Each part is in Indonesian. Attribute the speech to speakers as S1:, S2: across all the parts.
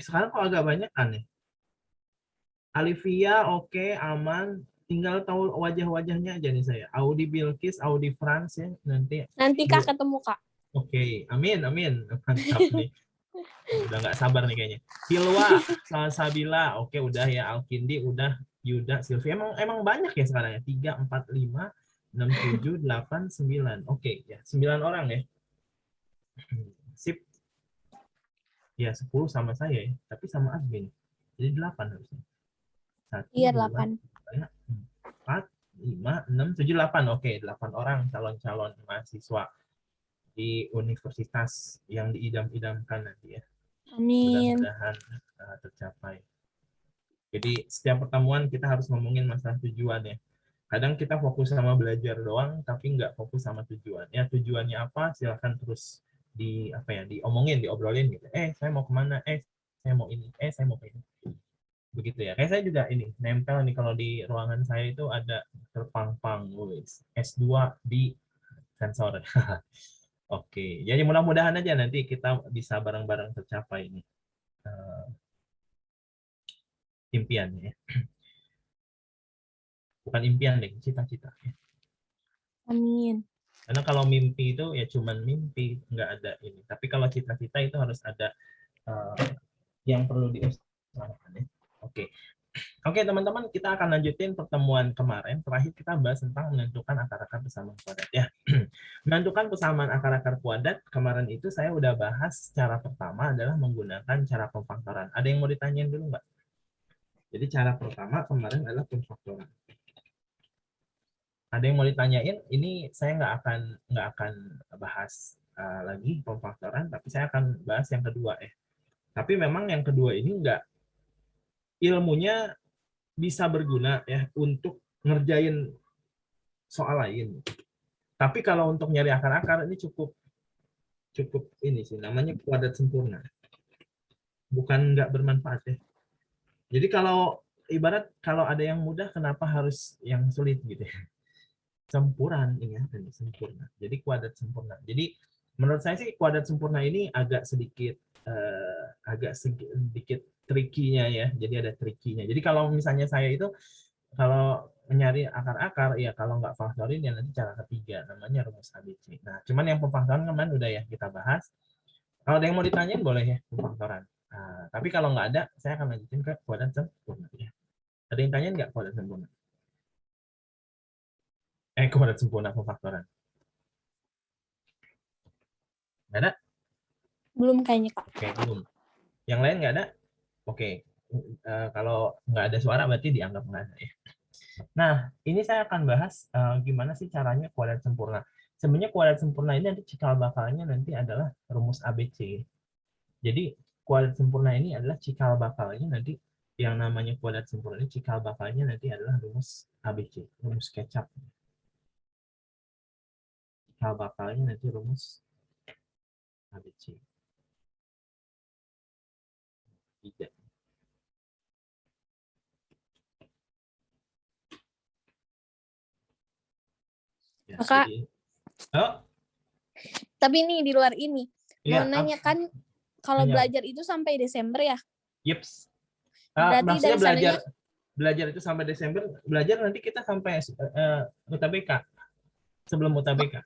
S1: sekarang kok agak banyak aneh. Alivia, oke, aman. Tinggal tahu wajah-wajahnya aja nih saya. Audi Bilkis, Audi France ya.
S2: Nanti Kak ketemu Kak.
S1: Oke, amin, amin. Mantap nih. Udah nggak sabar nih kayaknya. Hilwa, Salsabila, oke udah ya. Alkindi, udah. Yuda, Sylvia. Emang banyak ya sekarang ya. 3, 4, 5, 6, 7, 8, 9. Oke, ya. 9 orang ya. Sip. Ya, 10 sama saya ya. Tapi sama admin. Jadi 8 harusnya. 1,
S2: Iya
S1: 2,
S2: 8.
S1: 3, 4, 5, 6, 7, 8. Oke, 8 orang calon-calon mahasiswa di universitas yang diidam-idamkan nanti ya.
S2: Amin.
S1: Mudah-mudahan tercapai. Jadi setiap pertemuan kita harus ngomongin masalah tujuan ya. Kadang kita fokus sama belajar doang, tapi nggak fokus sama tujuan. Ya tujuannya apa? Silakan terus diomongin, diobrolin gitu. Saya mau kemana? Saya mau ini. Saya mau ini. Begitu ya. Kayak saya juga ini nempel nih kalau di ruangan saya itu ada terpang-pang S2 di sensor. Oke, jadi mudah-mudahan aja nanti kita bisa bareng-bareng tercapai ini impiannya ya. Bukan impian deh, cita-cita ya.
S2: Amin.
S1: Karena kalau mimpi itu ya cuman mimpi, nggak ada ini. Tapi kalau cita-cita itu harus ada yang perlu diusahakan ya. Oke. Oke teman-teman, kita akan lanjutin pertemuan kemarin. Terakhir kita bahas tentang menentukan akar-akar persamaan kuadrat ya. Menentukan persamaan akar-akar kuadrat, kemarin itu saya udah bahas cara pertama adalah menggunakan cara pemfaktoran. Ada yang mau ditanyain dulu nggak? Jadi cara pertama kemarin adalah pemfaktoran. Ada yang mau ditanyain? Ini saya nggak akan bahas lagi pemfaktoran, tapi saya akan bahas yang kedua ya. Tapi memang yang kedua ini nggak, ilmunya bisa berguna ya untuk ngerjain soal lain. Tapi kalau untuk nyari akar-akar ini cukup ini sih namanya kuadrat sempurna. Bukan nggak bermanfaat ya. Jadi kalau ibarat kalau ada yang mudah kenapa harus yang sulit gitu ya. Campuran ingat ini sempurna. Jadi kuadrat sempurna. Jadi menurut saya sih kuadrat sempurna ini agak sedikit tricky-nya ya. Jadi ada tricky-nya. Jadi kalau misalnya saya itu kalau mencari akar-akar ya kalau nggak faktorin ya nanti cara ketiga namanya rumus ABC. Nah, cuman yang pemfaktoran kemarin udah ya kita bahas. Kalau ada yang mau ditanyain boleh ya pemfaktoran. Nah, tapi kalau nggak ada, saya akan lanjutin ke kuadrat sempurna ya. Ada yang tanyain nggak kuadrat sempurna? Kuadrat sempurna pemfaktoran. Nggak ada?
S2: Belum kayaknya Kak.
S1: Oke, belum. Yang lain nggak ada? Oke. Kalau nggak ada suara berarti dianggap nggak ada ya. Nah, ini saya akan bahas gimana sih caranya kuadrat sempurna. Sebenarnya kuadrat sempurna ini nanti cikal bakalnya nanti adalah rumus ABC. Jadi kuadrat sempurna ini adalah cikal bakalnya nanti yang namanya kuadrat sempurna ini cikal bakalnya nanti adalah rumus ABC, rumus kecap. Cikal bakalnya nanti rumus ABC. Tidak. Ya,
S2: Kakak,
S1: jadi oh,
S2: tapi ini di luar ini. Mau
S1: iya,
S2: nanya kan kalau
S1: nanya.
S2: belajar itu sampai Desember ya?
S1: Yips.
S2: Berarti
S1: Maksudnya
S2: dari sananya
S1: belajar itu sampai Desember, belajar nanti kita sampai UTBK, sebelum UTBK.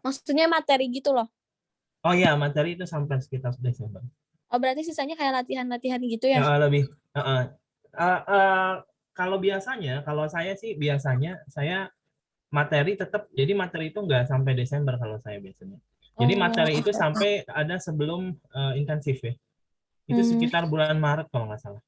S2: maksudnya materi gitu loh.
S1: Oh iya, materi itu sampai sekitar Desember.
S2: Oh, berarti sisanya kayak latihan-latihan gitu ya?
S1: Lebih. Kalau biasanya, kalau saya sih biasanya saya materi tetap, jadi materi itu nggak sampai Desember kalau saya biasanya. Jadi
S2: Oh,
S1: materi itu sampai ada sebelum intensif ya. Itu sekitar bulan Maret kalau nggak salah.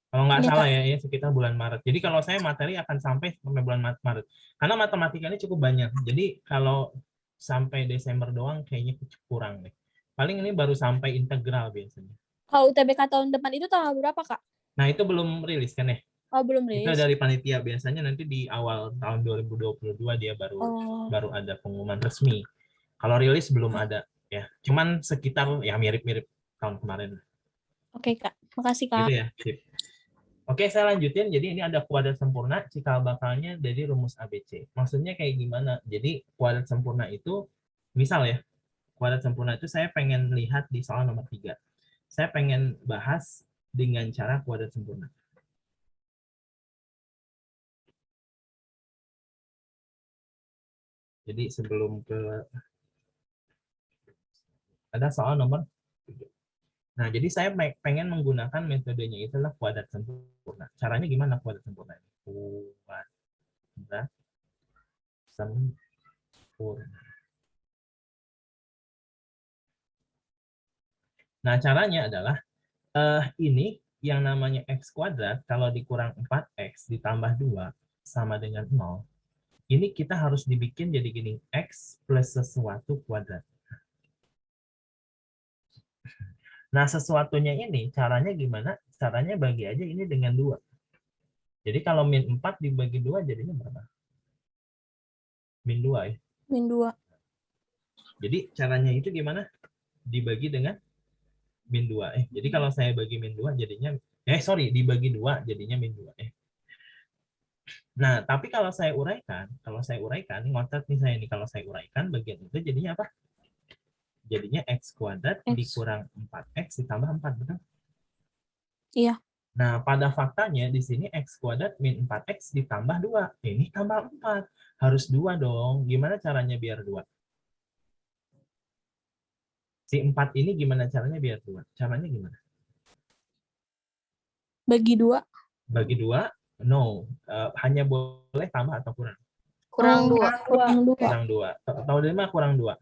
S1: Kalau nggak
S2: iya
S1: salah
S2: Kak.
S1: ya sekitar bulan Maret. Jadi kalau saya materi akan sampai bulan Maret. Karena matematikanya cukup banyak. Jadi kalau sampai Desember doang kayaknya kurang deh. Paling ini baru sampai integral biasanya.
S2: Kalau UTBK tahun depan itu tanggal berapa Kak?
S1: Nah, itu belum rilis kan ya?
S2: Oh, belum
S1: Itu
S2: rilis.
S1: dari panitia. Biasanya nanti di awal tahun 2022 dia baru
S2: Oh,
S1: baru ada pengumuman resmi. Kalau rilis belum ada ya. Cuman sekitar ya mirip-mirip tahun kemarin.
S2: oke Kak. Makasih
S1: Gitu
S2: Kak.
S1: ya. Sip. Oke, saya lanjutin. Jadi ini ada kuadrat sempurna, cikal bakalnya dari rumus ABC. Maksudnya kayak gimana? Jadi kuadrat sempurna itu, misal ya, kuadrat sempurna itu saya pengen lihat di soal nomor 3. saya pengen bahas dengan cara kuadrat sempurna. Jadi sebelum ke ada soal nomor 7. Nah, jadi saya pengen menggunakan metodenya itulah kuadrat sempurna. Caranya gimana kuadrat sempurna? Kuadrat sempurna. Nah, caranya adalah ini yang namanya x kuadrat kalau dikurang 4x ditambah 2 sama dengan 0. Ini kita harus dibikin jadi gini, x plus sesuatu kuadrat. Nah, sesuatunya ini caranya gimana? Caranya bagi aja ini dengan 2. Jadi kalau min 4 dibagi 2 jadinya berapa? Min 2 ya.
S2: Min 2.
S1: Jadi caranya itu gimana? Dibagi dengan min 2. Jadi kalau saya bagi min 2 jadinya dibagi 2 jadinya min 2. Nah, tapi kalau saya uraikan, ngotot nih saya ini, kalau saya uraikan bagian itu jadinya apa? Jadinya x kuadrat dikurang 4x ditambah 4, betul?
S2: Iya.
S1: Nah, pada faktanya di sini x kuadrat min 4x ditambah 2. Ini tambah 4. Harus 2 dong. Gimana caranya biar 2? Si 4 ini gimana caranya biar 2? Caranya gimana?
S2: Bagi 2.
S1: Bagi 2? No. Hanya boleh tambah atau kurang?
S2: Kurang 2.
S1: Kurang 2. Tahu dari mana kurang 2?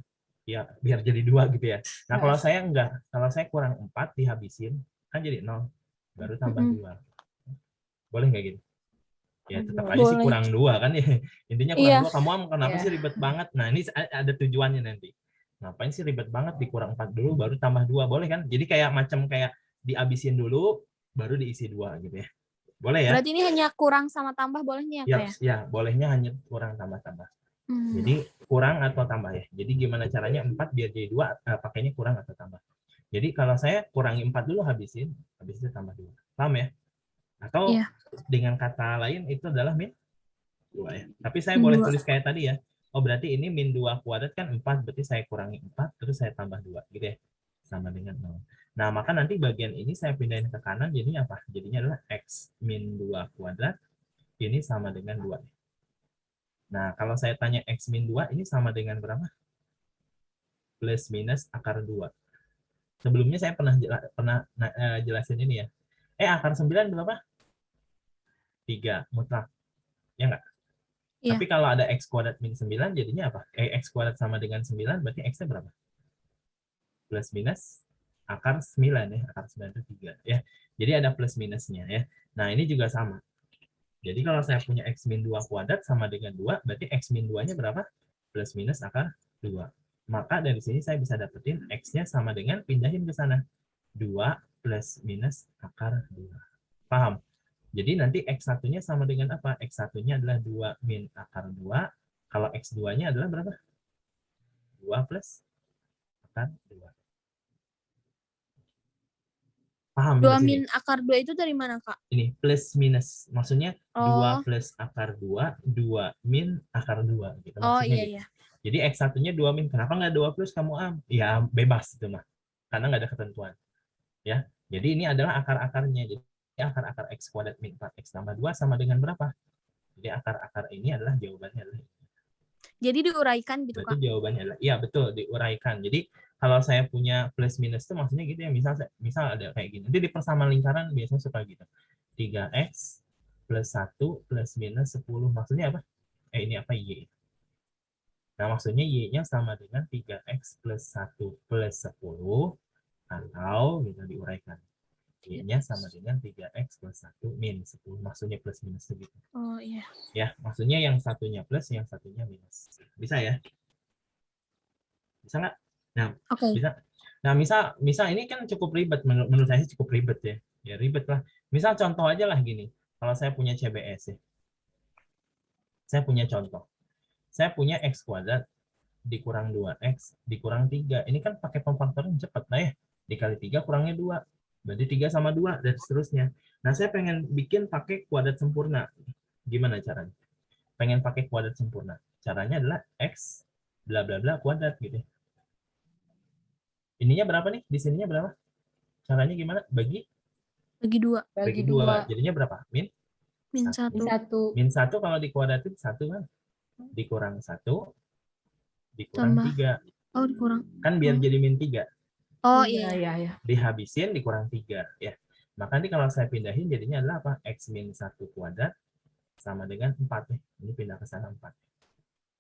S1: Ya, biar jadi 2 gitu ya. Nah, kalau saya enggak. Kalau saya kurang 4 dihabisin, kan jadi 0. Baru tambah 2. Boleh nggak gitu? Ya, tetap aja sih kurang 2 kan ya. Intinya kurang 2. Kamu kenapa sih ribet banget? Nah, ini ada tujuannya nanti. Ngapain sih ribet banget dikurang 4 dulu baru tambah 2, boleh kan? Jadi kayak dihabisin dulu baru diisi 2 gitu ya. Boleh ya?
S2: Berarti ini hanya kurang sama tambah bolehnya ya?
S1: Ya, bolehnya hanya kurang tambah-tambah. Jadi kurang atau tambah ya. Jadi gimana caranya 4 biar jadi 2, pakainya kurang atau tambah. Jadi kalau saya kurangi 4 dulu habisin, habis itu tambah 2. Paham ya? Atau dengan kata lain itu adalah min 2 ya. Tapi saya boleh tulis kayak tadi ya. Oh, berarti ini min 2 kuadrat kan 4, berarti saya kurangi 4, terus saya tambah 2 gitu ya. Sama dengan 0. Nah, maka nanti bagian ini saya pindahin ke kanan, jadinya apa? Jadinya adalah x min 2 kuadrat, ini sama dengan 2. Nah, kalau saya tanya x min 2, ini sama dengan berapa? Plus minus akar 2. Sebelumnya saya pernah jelasin ini ya. Akar 9 berapa? 3, mutlak. Ya enggak? Iya. Tapi kalau ada x kuadrat min 9, jadinya apa? X kuadrat sama dengan 9, berarti x-nya berapa? Plus minus akar 9 ya. Akar 9 itu 3 ya. Jadi ada plus minusnya ya. Nah, ini juga sama. Jadi kalau saya punya x min 2 kuadrat sama dengan 2, berarti x min 2-nya berapa? Plus minus akar 2. Maka dari sini saya bisa dapetin x-nya sama dengan pindahin ke sana. 2 plus minus akar 2. Paham? Jadi nanti x1-nya sama dengan apa? X1-nya adalah 2 min akar 2. Kalau x2-nya adalah berapa? 2 plus akar 2. Paham?
S2: 2 min akar 2 itu dari mana, Kak?
S1: Ini plus minus. Maksudnya 2 plus akar 2, 2 min akar 2. Gitu. Maksudnya gitu. Jadi x1-nya 2 min. Kenapa nggak 2 plus kamu am? Ya bebas itu mah. Karena nggak ada ketentuan. Ya. Jadi ini adalah akar-akarnya. Jadi akar-akar x kuadrat min 4x tambah 2 sama dengan berapa? Jadi akar-akar ini adalah jawabannya adalah.
S2: Jadi diuraikan gitu,
S1: Berarti
S2: Kak?
S1: jawabannya adalah, iya betul, diuraikan. Jadi kalau saya punya plus minus itu maksudnya gitu ya, misal ada kayak gini. Nanti di persamaan lingkaran biasanya suka gitu. 3x plus 1 plus minus 10. Maksudnya apa? Ini apa? Y. Nah, maksudnya Y-nya sama dengan 3x plus 1 plus 10 atau gitu diuraikan. Y-nya sama dengan 3x plus 1 min 10. Maksudnya plus minus segitu.
S2: Oh iya.
S1: Ya, maksudnya yang satunya plus, yang satunya minus. Bisa ya? Bisa nggak? Nah, bisa. Nah, misal ini kan cukup ribet, menurut saya cukup ribet ya. Ya ribet lah. Misal contoh aja lah gini. Kalau saya punya CBS ya. Saya punya contoh. Saya punya x kuadrat dikurang 2x dikurang 3. Ini kan pakai pemfaktoran cepat lah ya. Dikali 3 kurangnya 2. Berarti 3 sama 2 dan seterusnya. Nah, saya pengen bikin pakai kuadrat sempurna. Gimana caranya? Pengen pakai kuadrat sempurna. Caranya adalah x bla bla bla kuadrat gitu. Ininya berapa nih? Di sininya berapa? caranya gimana? Bagi
S2: Bagi 2.
S1: bagi 2. Jadinya berapa? Min
S2: Min 1.
S3: 1.
S1: Min 1 kalau dikuadratin 1 kan? Dikurang 1 dikurang
S2: Tambah.
S1: 3.
S2: Oh, dikurang.
S1: Kan biar jadi min 3.
S2: Oh,
S3: Iya,
S2: iya.
S3: iya.
S1: Dihabisin dikurang 3 ya. Maka nanti kalau saya pindahin jadinya adalah apa? X min 1 kuadrat sama dengan 4 nih. Ini pindah ke sana 4.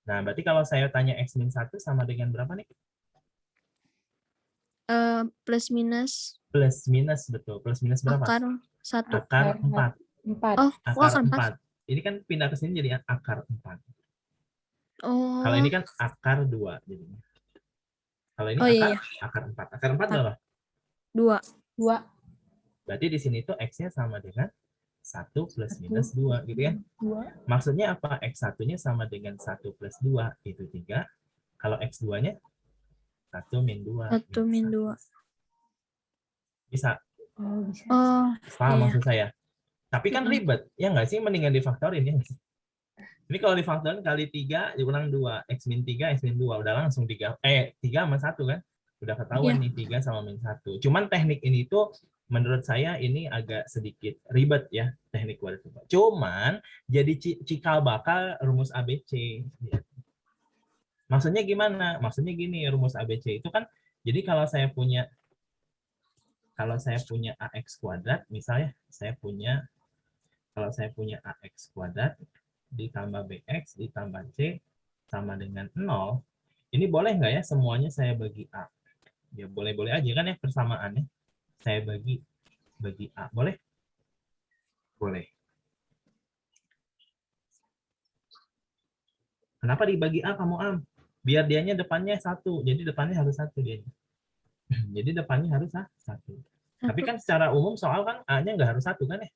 S1: Nah, berarti kalau saya tanya X min 1 sama dengan berapa nih?
S2: Plus minus
S1: Plus minus, betul. Plus minus berapa?
S2: akar 1.
S1: Akar 4.
S3: 4.
S2: Oh,
S1: Akar
S2: akar 4.
S1: 4. Ini kan pindah ke sini jadi akar 4.
S2: Oh.
S1: Kalau ini kan akar 2 jadinya. Kalau ini
S2: Oh, iya, iya.
S1: akar 4. Akar 4 berapa?
S2: 2.
S3: 2.
S1: Berarti di sini tuh X-nya sama dengan 1 plus minus 2 gitu ya.
S3: 2.
S1: Maksudnya apa? X1-nya sama dengan 1 plus 2 itu 3. Kalau X2-nya 1 min 2.
S2: 1 min 2.
S1: Bisa.
S3: Oh, bisa.
S2: Oh,
S1: Paham
S2: iya.
S1: maksud saya? Tapi kan ribet. Ya nggak sih? Mendingan difaktorin ya. Ini kalau difaktorin kali 3 dikurang 2. X min 3, X min 2. Udah langsung 3 sama 1 kan? Udah ketahuan nih 3 sama min 1. Cuman teknik ini tuh menurut saya ini agak sedikit ribet ya, teknik kuadrat. Cuman jadi cikal bakal rumus ABC. Maksudnya gimana? Maksudnya gini, rumus ABC itu kan jadi kalau saya punya AX kuadrat, misalnya kalau saya punya AX kuadrat ditambah BX ditambah C sama dengan 0, ini boleh nggak ya semuanya saya bagi A? Ya boleh-boleh aja kan ya persamaannya. Saya bagi A. Boleh? Boleh. Kenapa dibagi A kamu Am? Biar dianya depannya 1. Jadi depannya harus 1 dia. Jadi depannya harus 1. Tapi kan secara umum soal kan A-nya nggak harus 1 kan ya?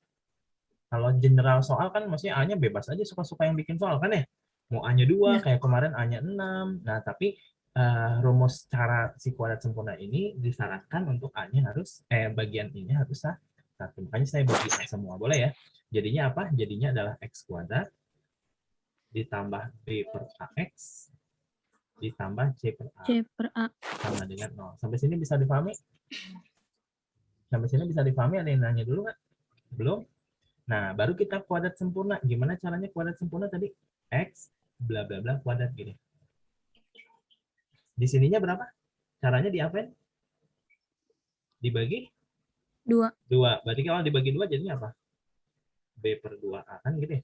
S1: Kalau general soal kan maksudnya A-nya bebas aja suka-suka yang bikin soal kan ya. Mau A-nya 2 kayak kemarin A-nya 6. Nah, tapi rumus cara si kuadrat sempurna ini disyaratkan untuk A-nya harus bagian ini harus 1. Makanya saya bagi A semua boleh ya. Jadinya apa? Jadinya adalah X kuadrat ditambah B per AX ditambah C per A sama dengan 0. Sampai sini bisa dipahami? Sampai sini bisa dipahami? Ada yang nanya dulu nggak? Belum? Nah, baru kita kuadrat sempurna. Gimana caranya kuadrat sempurna tadi? X, bla bla bla, kuadrat gini. Di sininya berapa? Caranya diapain? Dibagi?
S2: 2.
S1: 2. Berarti kalau dibagi 2 jadinya apa? B per 2A. Kan gitu ya?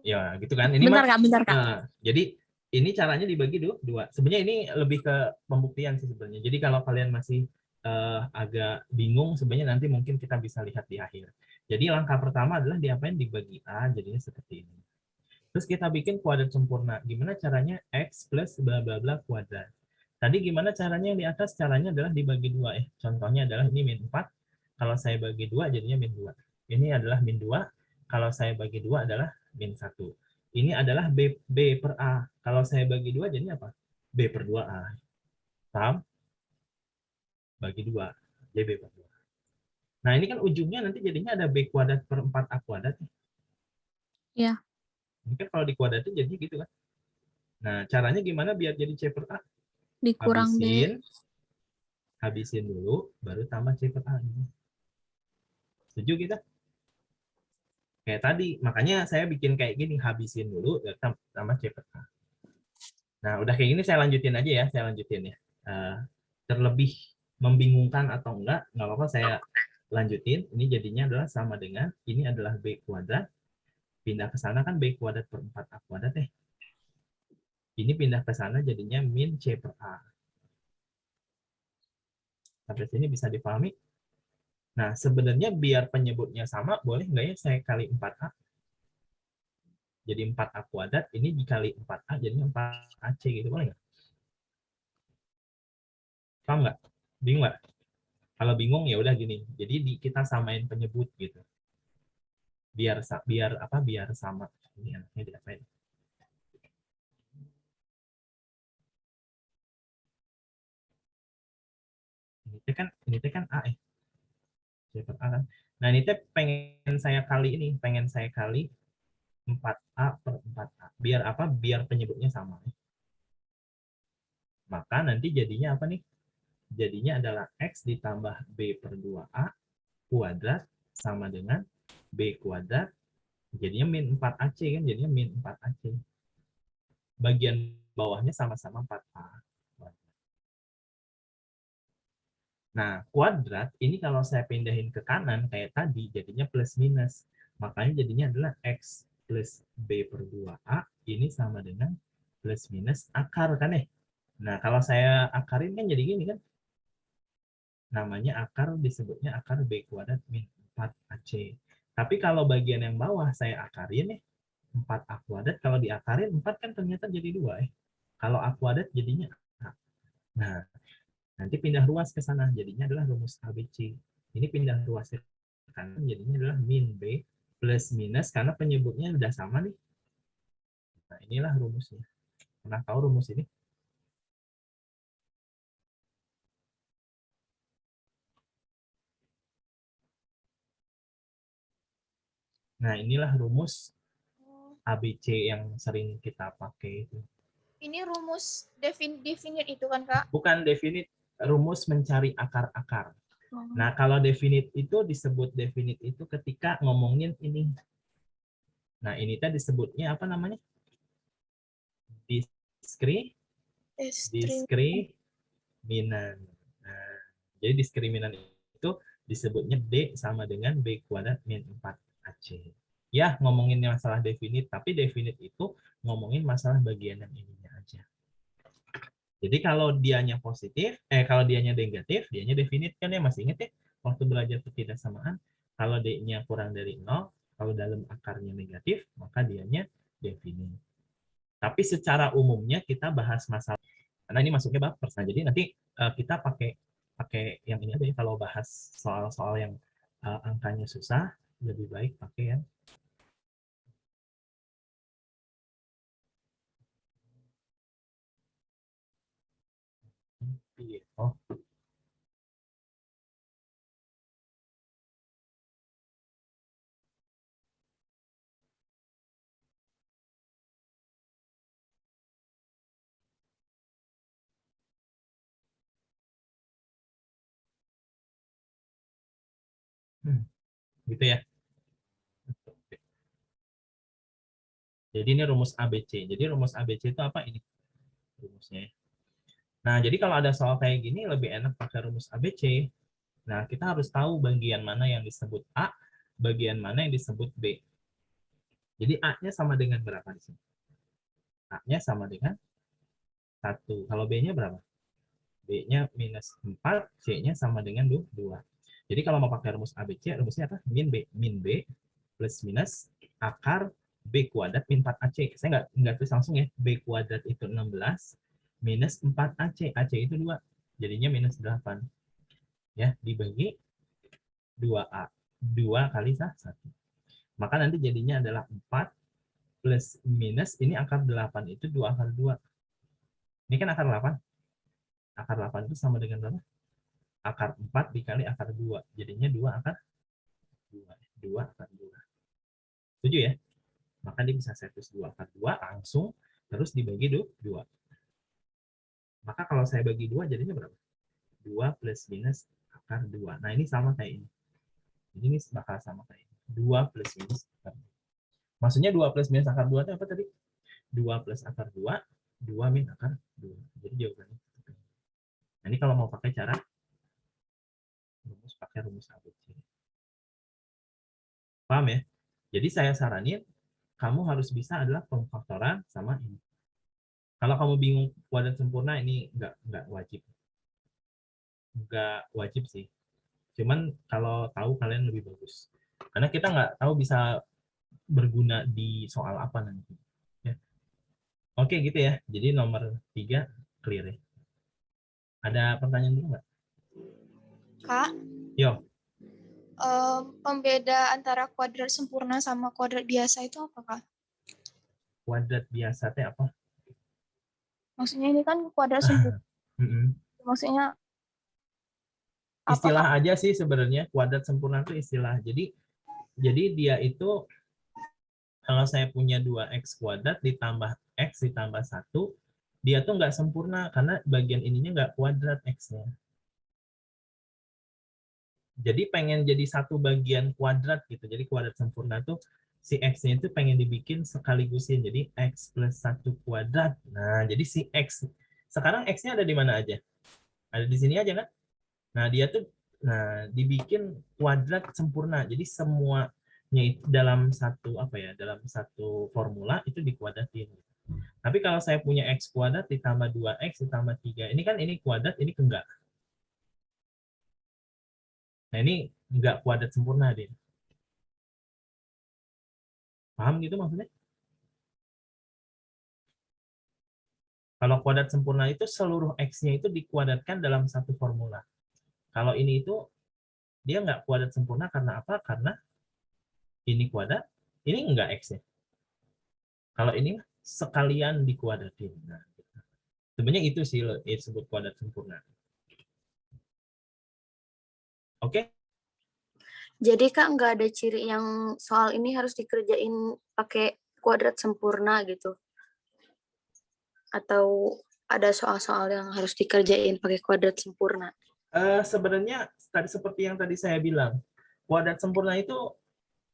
S1: Ya, gitu kan. Ini
S2: Bentar, Kak.
S1: Nah, jadi ini caranya dibagi 2. Sebenarnya ini lebih ke pembuktian sih sebenarnya. Jadi kalau kalian masih agak bingung sebenarnya nanti mungkin kita bisa lihat di akhir. Jadi langkah pertama adalah diapain dibagi A jadinya seperti ini. Terus kita bikin kuadrat sempurna. Gimana caranya X plus bla bla bla kuadrat. Tadi gimana caranya yang di atas? Caranya adalah dibagi 2 ya. Contohnya adalah ini min 4. Kalau saya bagi 2 jadinya min 2. Ini adalah min 2. Kalau saya bagi 2 adalah min 1. Ini adalah B per A. Kalau saya bagi 2 jadinya apa? B per 2A. Paham? Bagi 2. JB per 2. Nah, ini kan ujungnya nanti jadinya ada B kuadrat per 4A kuadrat.
S2: Iya.
S1: Ini kan kalau dikuadratin jadi gitu kan. Nah, caranya gimana biar jadi C per A?
S2: Dikurang B.
S1: Habisin dulu, baru tambah C per A. Setuju kita? Kayak tadi, makanya saya bikin kayak gini, habisin dulu, tambah C per A. Nah, udah kayak gini saya lanjutin aja ya, terlebih membingungkan atau enggak apa-apa saya lanjutin. Ini jadinya adalah sama dengan, ini adalah B kuadrat, pindah ke sana kan B kuadrat per 4A kuadrat ya. Ini pindah ke sana jadinya min C per A. Sampai sini bisa dipahami? Nah, sebenarnya biar penyebutnya sama, boleh nggak ya saya kali 4A? Jadi 4A kuadrat, ini dikali 4A, jadinya 4AC gitu, boleh nggak? Paham nggak? Bingung nggak? Kalau bingung ya udah gini, jadi kita samain penyebut gitu. Biar sama. Ini anaknya diapain? Ini kan A ya. C per A kan. Nah, ini pengen saya kali 4A per 4A. Biar apa? Biar penyebutnya sama. Maka nanti jadinya apa nih? jadinya adalah X ditambah B per 2A kuadrat sama dengan B kuadrat, jadinya min 4AC kan, jadinya min 4AC. Bagian bawahnya sama-sama 4A. Nah, kuadrat ini kalau saya pindahin ke kanan kayak tadi, jadinya plus minus. Makanya jadinya adalah X plus B per 2A, ini sama dengan plus minus akar kan ya? Nah, kalau saya akarin kan jadi gini kan? Namanya akar, disebutnya akar B kuadrat min 4AC. Tapi kalau bagian yang bawah saya akarin ya, 4A kuadrat, kalau diakarin 4 kan ternyata jadi 2 ya. Kalau A kuadrat jadinya A. Nah, nanti pindah ruas ke sana, jadinya adalah rumus ABC. Ini pindah ruas ke kanan, jadinya adalah min B plus minus, karena penyebutnya udah sama nih. Nah, inilah rumusnya. Pernah tahu rumus ini? Nah, inilah rumus ABC yang sering kita pakai itu.
S3: Ini rumus definite itu kan, Kak?
S1: Bukan definite, rumus mencari akar-akar. Nah, kalau definite itu disebut definite itu ketika ngomongin ini. Nah, ini tadi disebutnya apa namanya? Diskriminan. Nah, jadi diskriminan itu disebutnya D sama dengan B kuadrat min 4AC. Ya, ngomongin masalah definite, tapi definite itu ngomongin masalah bagian yang ininya aja. Jadi kalau dianya positif, kalau dianya negatif, dianya definite kan ya, masih ingat ya? Waktu belajar ketidaksamaan, kalau D-nya kurang dari 0, kalau dalam akarnya negatif, maka dianya definite. Tapi secara umumnya kita bahas masalah, karena ini masuknya bab persen. Jadi nanti kita pakai yang ini aja ya, kalau bahas soal-soal yang angkanya susah, lebih baik pakai yang oh. Gitu ya. Jadi ini rumus ABC. Jadi rumus ABC itu apa ini? Rumusnya. Nah, jadi kalau ada soal kayak gini lebih enak pakai rumus ABC. Nah, kita harus tahu bagian mana yang disebut A, bagian mana yang disebut B. Jadi A-nya sama dengan berapa di sini? A-nya sama dengan 1. Kalau B-nya berapa? B-nya minus 4, C-nya sama dengan 2. Jadi kalau mau pakai rumus ABC, rumusnya apa? Min B. Min B plus minus akar B kuadrat min 4AC. Saya nggak tulis langsung ya. B kuadrat itu 16 minus 4AC. AC itu 2. Jadinya minus 8. Ya, dibagi 2A. 2 kali 1. Maka nanti jadinya adalah 4 plus minus, ini akar 8 itu 2 akar 2. Ini kan akar 8. Akar 8 itu sama dengan berapa? Akar 4 dikali akar 2. Jadinya 2 akar 2. 2 akar 2. Setuju ya? Maka dia bisa saya tulis 2 akar 2 langsung, terus dibagi 2. Maka kalau saya bagi 2 jadinya berapa? 2 plus minus akar 2. Nah ini sama kayak ini. Jadi ini bakal sama kayak ini. 2 plus minus akar 2. Maksudnya 2 plus minus akar 2 itu apa tadi? 2 plus akar 2, 2 min akar 2. Jadi jawabannya. Nah ini kalau mau pakai cara rumus, pakai rumus ABC. Paham ya? Jadi saya saranin kamu harus bisa adalah pemfaktoran sama ini. Kalau kamu bingung kuadrat sempurna, ini nggak wajib. Nggak wajib sih. Cuman kalau tahu kalian lebih bagus. Karena kita nggak tahu bisa berguna di soal apa nanti. Ya. Oke gitu ya. Jadi nomor 3 clear ya. Ada pertanyaan dulu nggak?
S3: Kak,
S1: Yo.
S3: Pembeda antara kuadrat sempurna sama kuadrat biasa itu apa, Kak?
S1: Kuadrat biasa teh apa?
S3: Maksudnya ini kan kuadrat sempurna. Maksudnya apa,
S1: istilah
S3: Kak?
S1: aja sih sebenarnya. Kuadrat sempurna itu istilah. Jadi dia itu kalau saya punya 2x kuadrat ditambah x ditambah 1, dia tuh nggak sempurna karena bagian ininya nggak kuadrat x-nya. Jadi pengen jadi satu bagian kuadrat gitu. Jadi kuadrat sempurna tuh si X-nya itu pengen dibikin sekaligusin. Jadi X plus 1 kuadrat. Nah, jadi si X. Sekarang X-nya ada di mana aja? Ada di sini aja kan? Nah, dia tuh dibikin kuadrat sempurna. Jadi semuanya itu dalam satu apa ya? Dalam satu formula itu dikuadratin. Tapi kalau saya punya X kuadrat ditambah 2X ditambah 3. Ini kan ini kuadrat, ini enggak. Nah, ini enggak kuadrat sempurna dia. Paham gitu maksudnya? Kalau kuadrat sempurna itu seluruh X-nya itu dikuadratkan dalam satu formula. Kalau ini itu dia nggak kuadrat sempurna karena apa? Karena ini kuadrat, ini enggak X-nya. Kalau ini sekalian dikuadratin. Nah, sebenarnya itu sih disebut kuadrat sempurna. Oke?
S4: Jadi Kak nggak ada ciri yang soal ini harus dikerjain pakai kuadrat sempurna gitu? Atau ada soal-soal yang harus dikerjain pakai kuadrat sempurna?
S1: Sebenarnya tadi seperti yang tadi saya bilang, kuadrat sempurna itu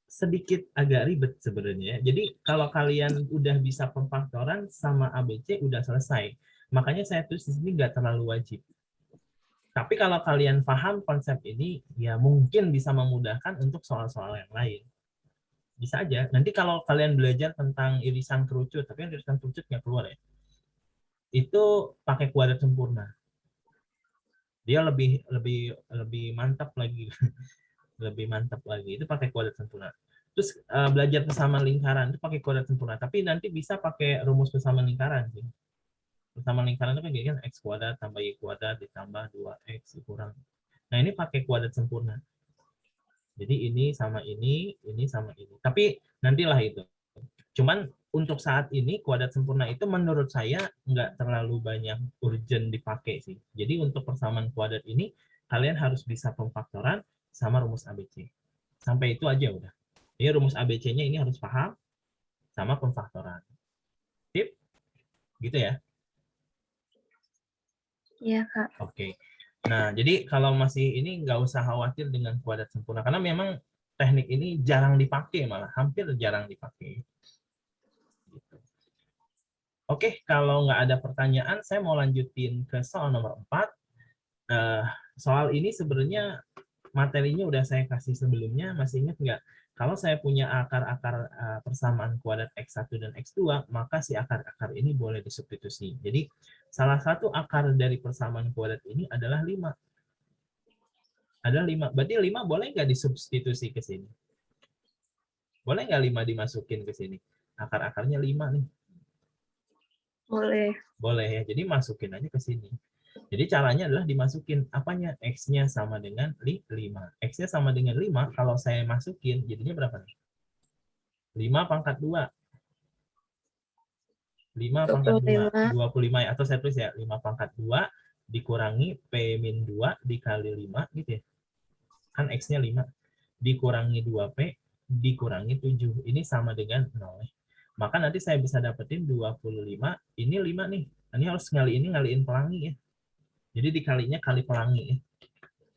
S1: sedikit agak ribet sebenarnya. Jadi kalau kalian udah bisa pemfaktoran sama ABC udah selesai. Makanya saya tulis di sini nggak terlalu wajib. Tapi kalau kalian paham konsep ini, ya mungkin bisa memudahkan untuk soal-soal yang lain. Bisa aja. Nanti kalau kalian belajar tentang irisan kerucut, tapi irisan kerucut nggak keluar ya, itu pakai kuadrat sempurna. Dia lebih mantap lagi, lebih mantap lagi. Itu pakai kuadrat sempurna. Terus belajar persamaan lingkaran itu pakai kuadrat sempurna. Tapi nanti bisa pakai rumus persamaan lingkaran sih. Persamaan lingkaran itu kan jadi kan x kuadrat tambah y kuadrat ditambah 2x kurang. Nah ini pakai kuadrat sempurna. Jadi ini sama ini sama ini. Tapi nantilah itu. Cuman untuk saat ini kuadrat sempurna itu menurut saya nggak terlalu banyak urgent dipakai sih. Jadi untuk persamaan kuadrat ini kalian harus bisa pemfaktoran sama rumus ABC. Sampai itu aja udah. Jadi rumus ABC-nya ini harus paham sama pemfaktoran. Tip? Gitu ya?
S4: Iya Kak.
S1: Oke. Nah, jadi kalau masih ini nggak usah khawatir dengan kuadrat sempurna. Karena memang teknik ini jarang dipakai malah. Hampir jarang dipakai. Gitu. Oke, kalau nggak ada pertanyaan, saya mau lanjutin ke soal nomor 4. Soal ini sebenarnya materinya udah saya kasih sebelumnya, masih ingat nggak? Kalau saya punya akar-akar persamaan kuadrat X1 dan X2, maka si akar-akar ini boleh disubstitusi. Jadi, salah satu akar dari persamaan kuadrat ini adalah 5. Ada 5. Berarti 5 boleh nggak disubstitusi ke sini? Boleh nggak 5 dimasukin ke sini? Akar-akarnya 5 nih.
S4: Boleh.
S1: Boleh ya, jadi masukin aja ke sini. Jadi caranya adalah dimasukin apanya? X-nya sama dengan 5. X-nya sama dengan 5, kalau saya masukin, jadinya berapa nih? 5 pangkat 2. 5 pangkat 2, 25 ya. Atau saya tulis ya, 5 pangkat 2 dikurangi P-2 dikali 5, gitu ya. Kan X-nya 5. Dikurangi 2P, dikurangi 7. Ini sama dengan 0. Maka nanti saya bisa dapetin 25, ini 5 nih. Ini harus ngaliin pelangi ya. Jadi dikalinya kali pelangi ya.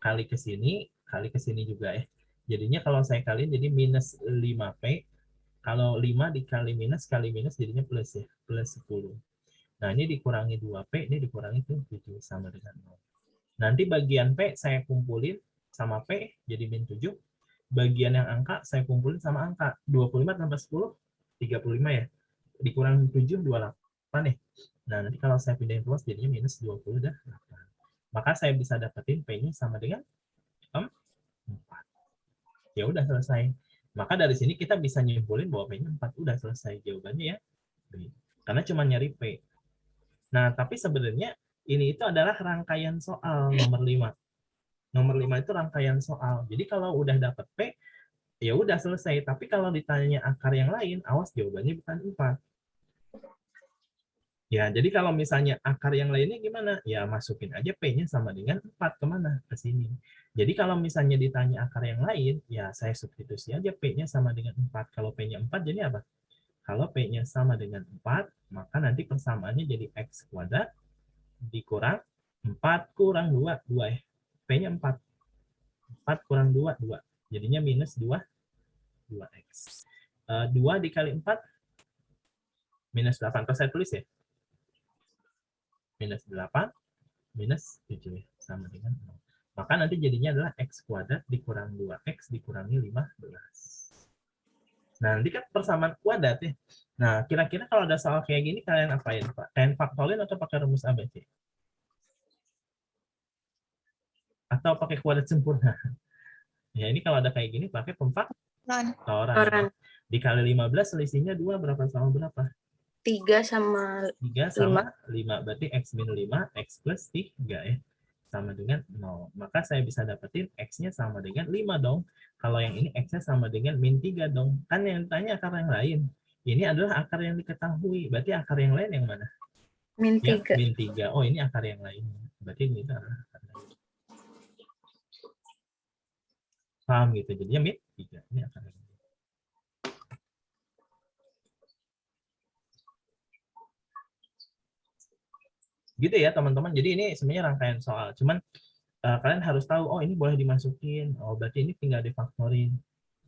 S1: Kali ke sini juga ya. Jadinya kalau saya kaliin jadi minus 5P. Kalau 5 dikali minus kali minus jadinya plus ya. Plus 10. Nah ini dikurangi 2P, ini dikurangi 7 sama dengan 0. Nanti bagian P saya kumpulin sama P jadi min 7. Bagian yang angka saya kumpulin sama angka. 25 tambah 10, 35 ya. Dikurangi 7, 28 ya. Nah nanti kalau saya pindahin ruas jadinya minus 28. Maka saya bisa dapetin P-nya sama dengan 4. Ya udah selesai. Maka dari sini kita bisa nyimpulin bahwa P-nya 4. Udah selesai jawabannya ya. Karena cuma nyari P. Nah, tapi sebenarnya ini itu adalah rangkaian soal nomor 5. Nomor 5 itu rangkaian soal. Jadi kalau udah dapet P, ya udah selesai. Tapi kalau ditanya akar yang lain, awas jawabannya bukan 4. Ya, jadi kalau misalnya akar yang lainnya gimana? Ya, masukin aja P-nya sama dengan 4 kemana? Ke sini. Jadi kalau misalnya ditanya akar yang lain, ya saya substitusi aja P-nya sama dengan 4. Kalau P-nya 4 jadi apa? Kalau P-nya sama dengan 4, maka nanti persamaannya jadi X kuadrat dikurang 4 kurang 2. 2 ya. P-nya 4. 4 4 kurang 2, 2. Jadinya minus 2x. 2 dikali 4, minus 8. Terus saya tulis ya. Minus 8, minus 7. Sama dengan 0. Maka nanti jadinya adalah x kuadrat dikurang 2x dikurangi 15. Nah, nanti kan persamaan kuadrat ya. Nah, kira-kira kalau ada soal kayak gini, kalian apain, Pak? Kalian faktolin atau pakai rumus ABC? Atau pakai kuadrat sempurna? Ya, ini kalau ada kayak gini, pakai pemfaktoran.
S4: Orang
S1: Dikali 15, selisihnya 2, berapa sama berapa?
S4: 3 sama
S1: 3 sama 5. Berarti x min 5, x plus 3 ya. Sama dengan 0. Maka saya bisa dapetin x-nya sama dengan 5 dong. Kalau yang ini x-nya sama dengan min 3 dong. Kan yang ditanya akar yang lain. Ini adalah akar yang diketahui. Berarti akar yang lain yang mana?
S4: min 3.
S1: Ya, min 3. Oh, ini akar yang lain. Berarti ini adalah akar yang lain. Paham gitu. Jadinya min 3. Ini akar yang lain. Gitu ya teman-teman. Jadi ini sebenarnya rangkaian soal. Cuman kalian harus tahu, oh ini boleh dimasukin. Oh berarti ini tinggal difaktorin.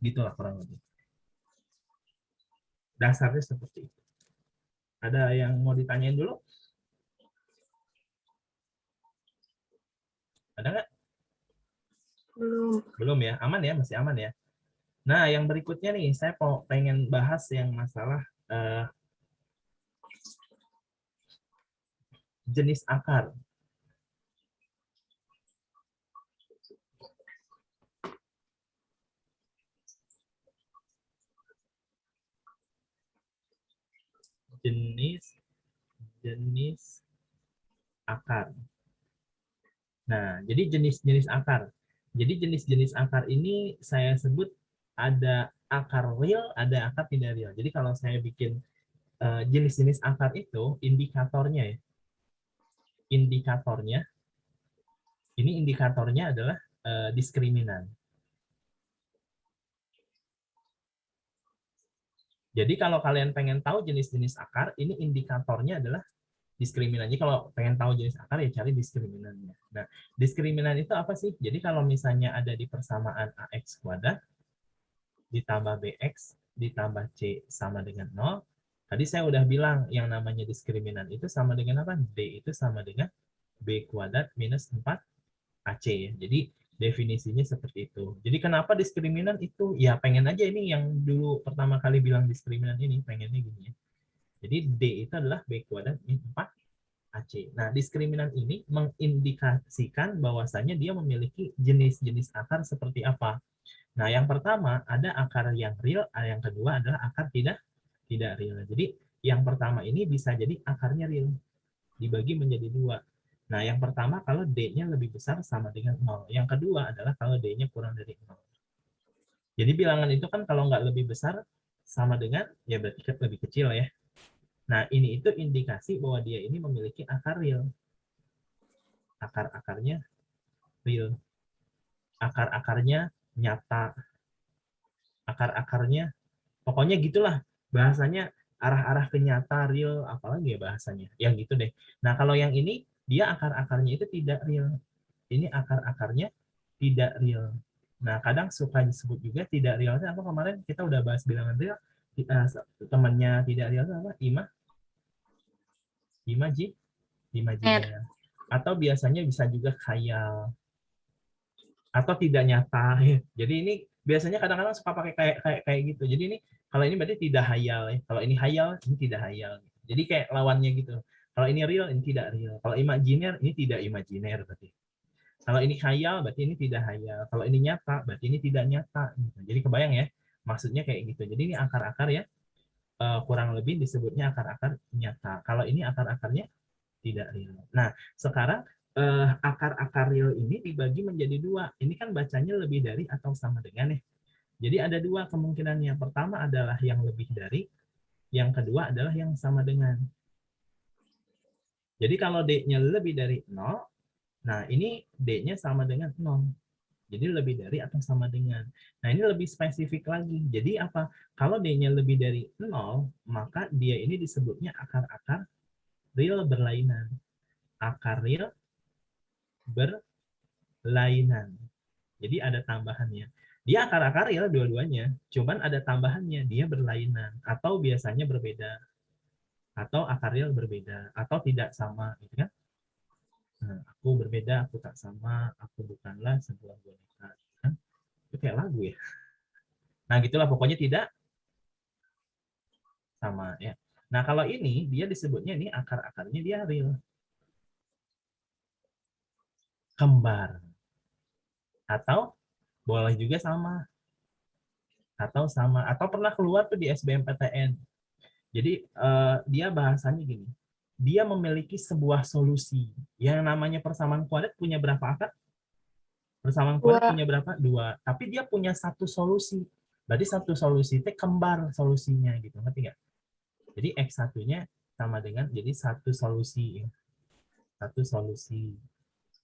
S1: Gitulah kurang lebih. Dasarnya seperti itu. Ada yang mau ditanyain dulu? Ada nggak?
S4: Belum.
S1: Belum ya? Aman ya? Masih aman ya? Nah yang berikutnya nih, saya pengen bahas yang masalah jenis akar. Jenis akar. Nah, jadi jenis-jenis akar. Jadi jenis-jenis akar ini saya sebut ada akar real, ada akar tidak real. Jadi kalau saya bikin jenis-jenis akar itu, indikatornya ya. Indikatornya adalah diskriminan. Jadi kalau kalian pengen tahu jenis-jenis akar, ini indikatornya adalah diskriminan. Jadi kalau pengen tahu jenis akar ya cari diskriminannya. Nah, diskriminan itu apa sih? Jadi kalau misalnya ada di persamaan AX kuadrat ditambah BX ditambah C sama dengan 0, tadi saya udah bilang yang namanya diskriminan itu sama dengan apa? D itu sama dengan B kuadrat minus 4AC ya. Jadi definisinya seperti itu. Jadi kenapa diskriminan itu? Ya pengen aja ini yang dulu pertama kali bilang diskriminan ini, pengennya gini ya. Jadi D itu adalah B kuadrat min 4AC. Nah, diskriminan ini mengindikasikan bahwasannya dia memiliki jenis-jenis akar seperti apa. Nah, yang pertama ada akar yang real, yang kedua adalah akar tidak real. Jadi yang pertama ini bisa jadi akarnya real, dibagi menjadi 2. Nah, yang pertama kalau D-nya lebih besar sama dengan 0. Yang kedua adalah kalau D-nya kurang dari 0. Jadi bilangan itu kan kalau nggak lebih besar sama dengan, ya berarti lebih kecil ya. Nah, ini itu indikasi bahwa dia ini memiliki akar real. Akar-akarnya real. Akar-akarnya nyata. Akar-akarnya, pokoknya gitulah. Bahasanya arah-arah ke nyata, real, apalagi ya bahasanya. Yang gitu deh. Nah, kalau yang ini, dia akar-akarnya itu tidak real. Ini akar-akarnya tidak real. Nah, kadang suka disebut juga tidak real. Apa kemarin kita udah bahas bilangan real, temannya tidak real itu apa? Imajiner. Atau biasanya bisa juga khayal. Atau tidak nyata. Jadi ini biasanya kadang-kadang suka pakai kayak gitu. Jadi ini kalau ini berarti tidak hayal ya. Kalau ini hayal, ini tidak hayal. Jadi kayak lawannya gitu. Kalau ini real, ini tidak real. Kalau imajiner, ini tidak imajiner berarti. Kalau ini khayal, berarti ini tidak hayal. Kalau ini nyata, berarti ini tidak nyata. Jadi kebayang ya, maksudnya kayak gitu. Jadi ini akar-akar ya, kurang lebih disebutnya akar-akar nyata. Kalau ini akar-akarnya tidak real. Nah, sekarang akar-akar real ini dibagi menjadi 2. Ini kan bacanya lebih dari atau sama dengan ya. Jadi ada 2 kemungkinannya. Pertama adalah yang lebih dari, yang kedua adalah yang sama dengan. Jadi kalau D-nya lebih dari 0, nah ini D-nya sama dengan 0. Jadi lebih dari atau sama dengan. Nah ini lebih spesifik lagi. Jadi apa? Kalau D-nya lebih dari 0, maka dia ini disebutnya akar-akar real berlainan. Akar real berlainan. Jadi ada tambahannya. Dia akar-akar real dua-duanya, cuman ada tambahannya, dia berlainan atau biasanya berbeda, atau akar real berbeda, atau tidak sama, gitu kan? Nah, aku berbeda, aku tak sama, aku bukanlah sebuah boneka. Kan? Itu kayak lagu ya. Nah, gitulah pokoknya tidak sama ya. Nah, kalau ini dia disebutnya ini akar-akarnya dia real. Kembar. Atau boleh juga sama. Atau sama. Atau pernah keluar tuh di SBMPTN. Jadi dia bahasanya gini. Dia memiliki sebuah solusi. Yang namanya persamaan kuadrat punya berapa akar? Persamaan kuadrat punya berapa? 2. Tapi dia punya satu solusi. Berarti satu solusi itu kembar solusinya gitu. Ngerti nggak? Jadi X1-nya sama dengan jadi satu solusi. Satu solusi.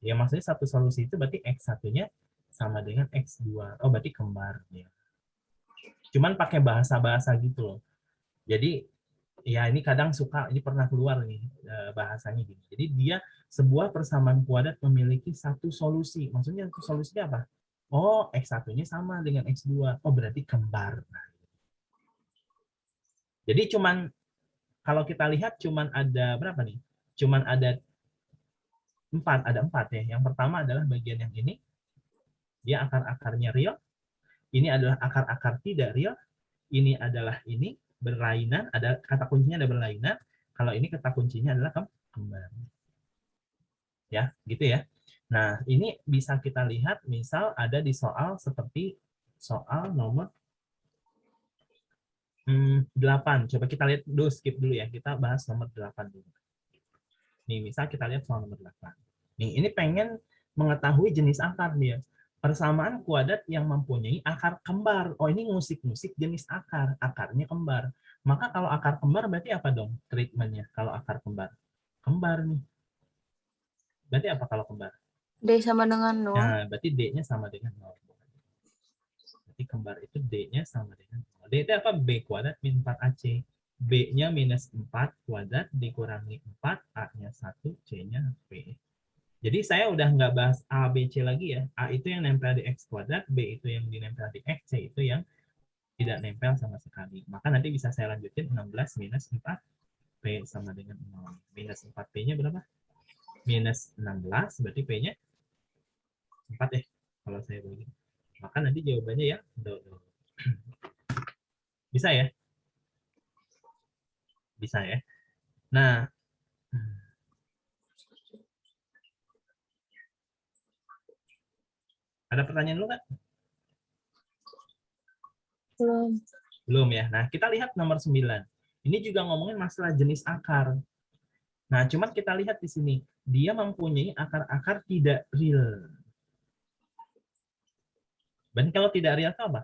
S1: Ya maksudnya satu solusi itu berarti X1-nya sama dengan X2. Oh berarti kembar. Ya. Cuman pakai bahasa-bahasa gitu loh. Jadi ya ini kadang suka, ini pernah keluar nih bahasanya gini. Jadi dia sebuah persamaan kuadrat memiliki satu solusi. Maksudnya satu solusinya apa? Oh, X1-nya sama dengan X2. Oh, berarti kembar. Nah, jadi cuman kalau kita lihat cuman ada berapa nih? Cuman ada 4 ya. Yang pertama adalah bagian yang ini. Dia akar-akarnya real. Ini adalah akar-akar tidak real. Ini adalah ini berlainan, ada kata kuncinya ada berlainan. Kalau ini kata kuncinya adalah kembar. Ya, gitu ya. Nah, ini bisa kita lihat misal ada di soal seperti soal nomor 8. Coba kita lihat dulu, skip dulu ya. Kita bahas nomor 8 dulu. Nih, misal kita lihat soal nomor 8. Nih, ini pengen mengetahui jenis akar dia. Persamaan kuadrat yang mempunyai akar kembar. Oh, ini musik-musik jenis akar. Akarnya kembar. Maka kalau akar kembar berarti apa dong treatmentnya kalau akar kembar? Kembar nih. Berarti apa kalau kembar?
S4: D sama dengan 0.
S1: Nah, berarti D-nya sama dengan 0. Berarti kembar itu D-nya sama dengan 0. D itu apa? B kuadrat min 4AC. B-nya minus 4 kuadrat dikurangi 4, A-nya 1, C-nya P. Jadi saya udah nggak bahas A, B, C lagi ya. A itu yang nempel di X kuadrat, B itu yang dinempel di X, C itu yang tidak nempel sama sekali. Maka nanti bisa saya lanjutin 16 minus 4, P sama dengan 0. Minus 4P-nya berapa? Minus 16, berarti P-nya 4 ya, kalau saya bagi. Maka nanti jawabannya ya, bisa ya? Bisa ya? Nah, ada pertanyaan dulu nggak?
S2: Belum.
S1: Belum ya? Nah, kita lihat nomor 9. Ini juga ngomongin masalah jenis akar. Nah, cuman kita lihat di sini. Dia mempunyai akar-akar tidak real. Dan kalau tidak real itu apa?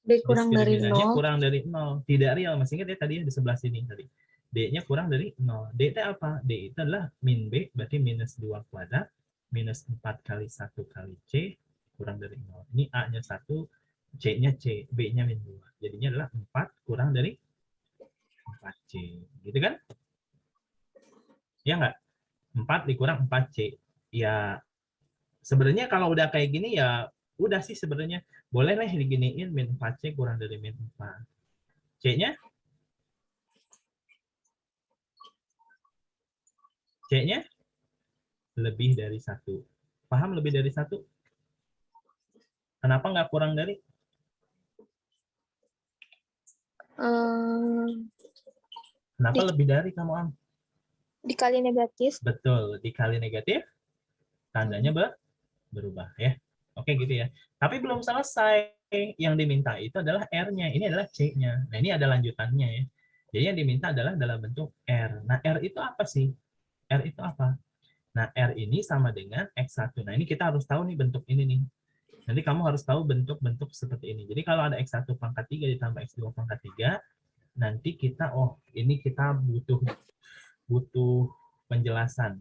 S4: D kurang dari
S1: Diskriminannya
S4: 0.
S1: kurang dari 0. Tidak real. Masih ingat ya tadi di sebelah sini tadi. D-nya kurang dari 0. D itu apa? D itu adalah min B, berarti minus 2 kuadrat, minus 4 kali 1 kali C, kurang dari 0. Ini A-nya 1, C-nya C, B-nya min 2. Jadinya adalah 4 kurang dari 4C. Gitu kan? Ya nggak? 4 dikurang 4C. Ya, sebenarnya kalau udah kayak gini ya udah sih sebenarnya. Boleh nih diginiin min 4C kurang dari min 4. C-nya? C-nya? Lebih dari 1. Paham lebih dari 1? Kenapa nggak kurang dari? Kenapa lebih dari kamu, Am?
S3: Dikali negatif.
S1: Betul, dikali negatif, tandanya berubah ya. Oke gitu ya. Tapi belum selesai. Yang diminta itu adalah R-nya. Ini adalah C-nya. Nah ini ada lanjutannya ya. Jadi yang diminta adalah dalam bentuk R. Nah R itu apa sih? R itu apa? Nah R ini sama dengan X1. Nah ini kita harus tahu nih bentuk ini nih. Nanti kamu harus tahu bentuk-bentuk seperti ini. Jadi kalau ada X1 pangkat 3 ditambah X2 pangkat 3, nanti kita, oh ini kita butuh penjelasan.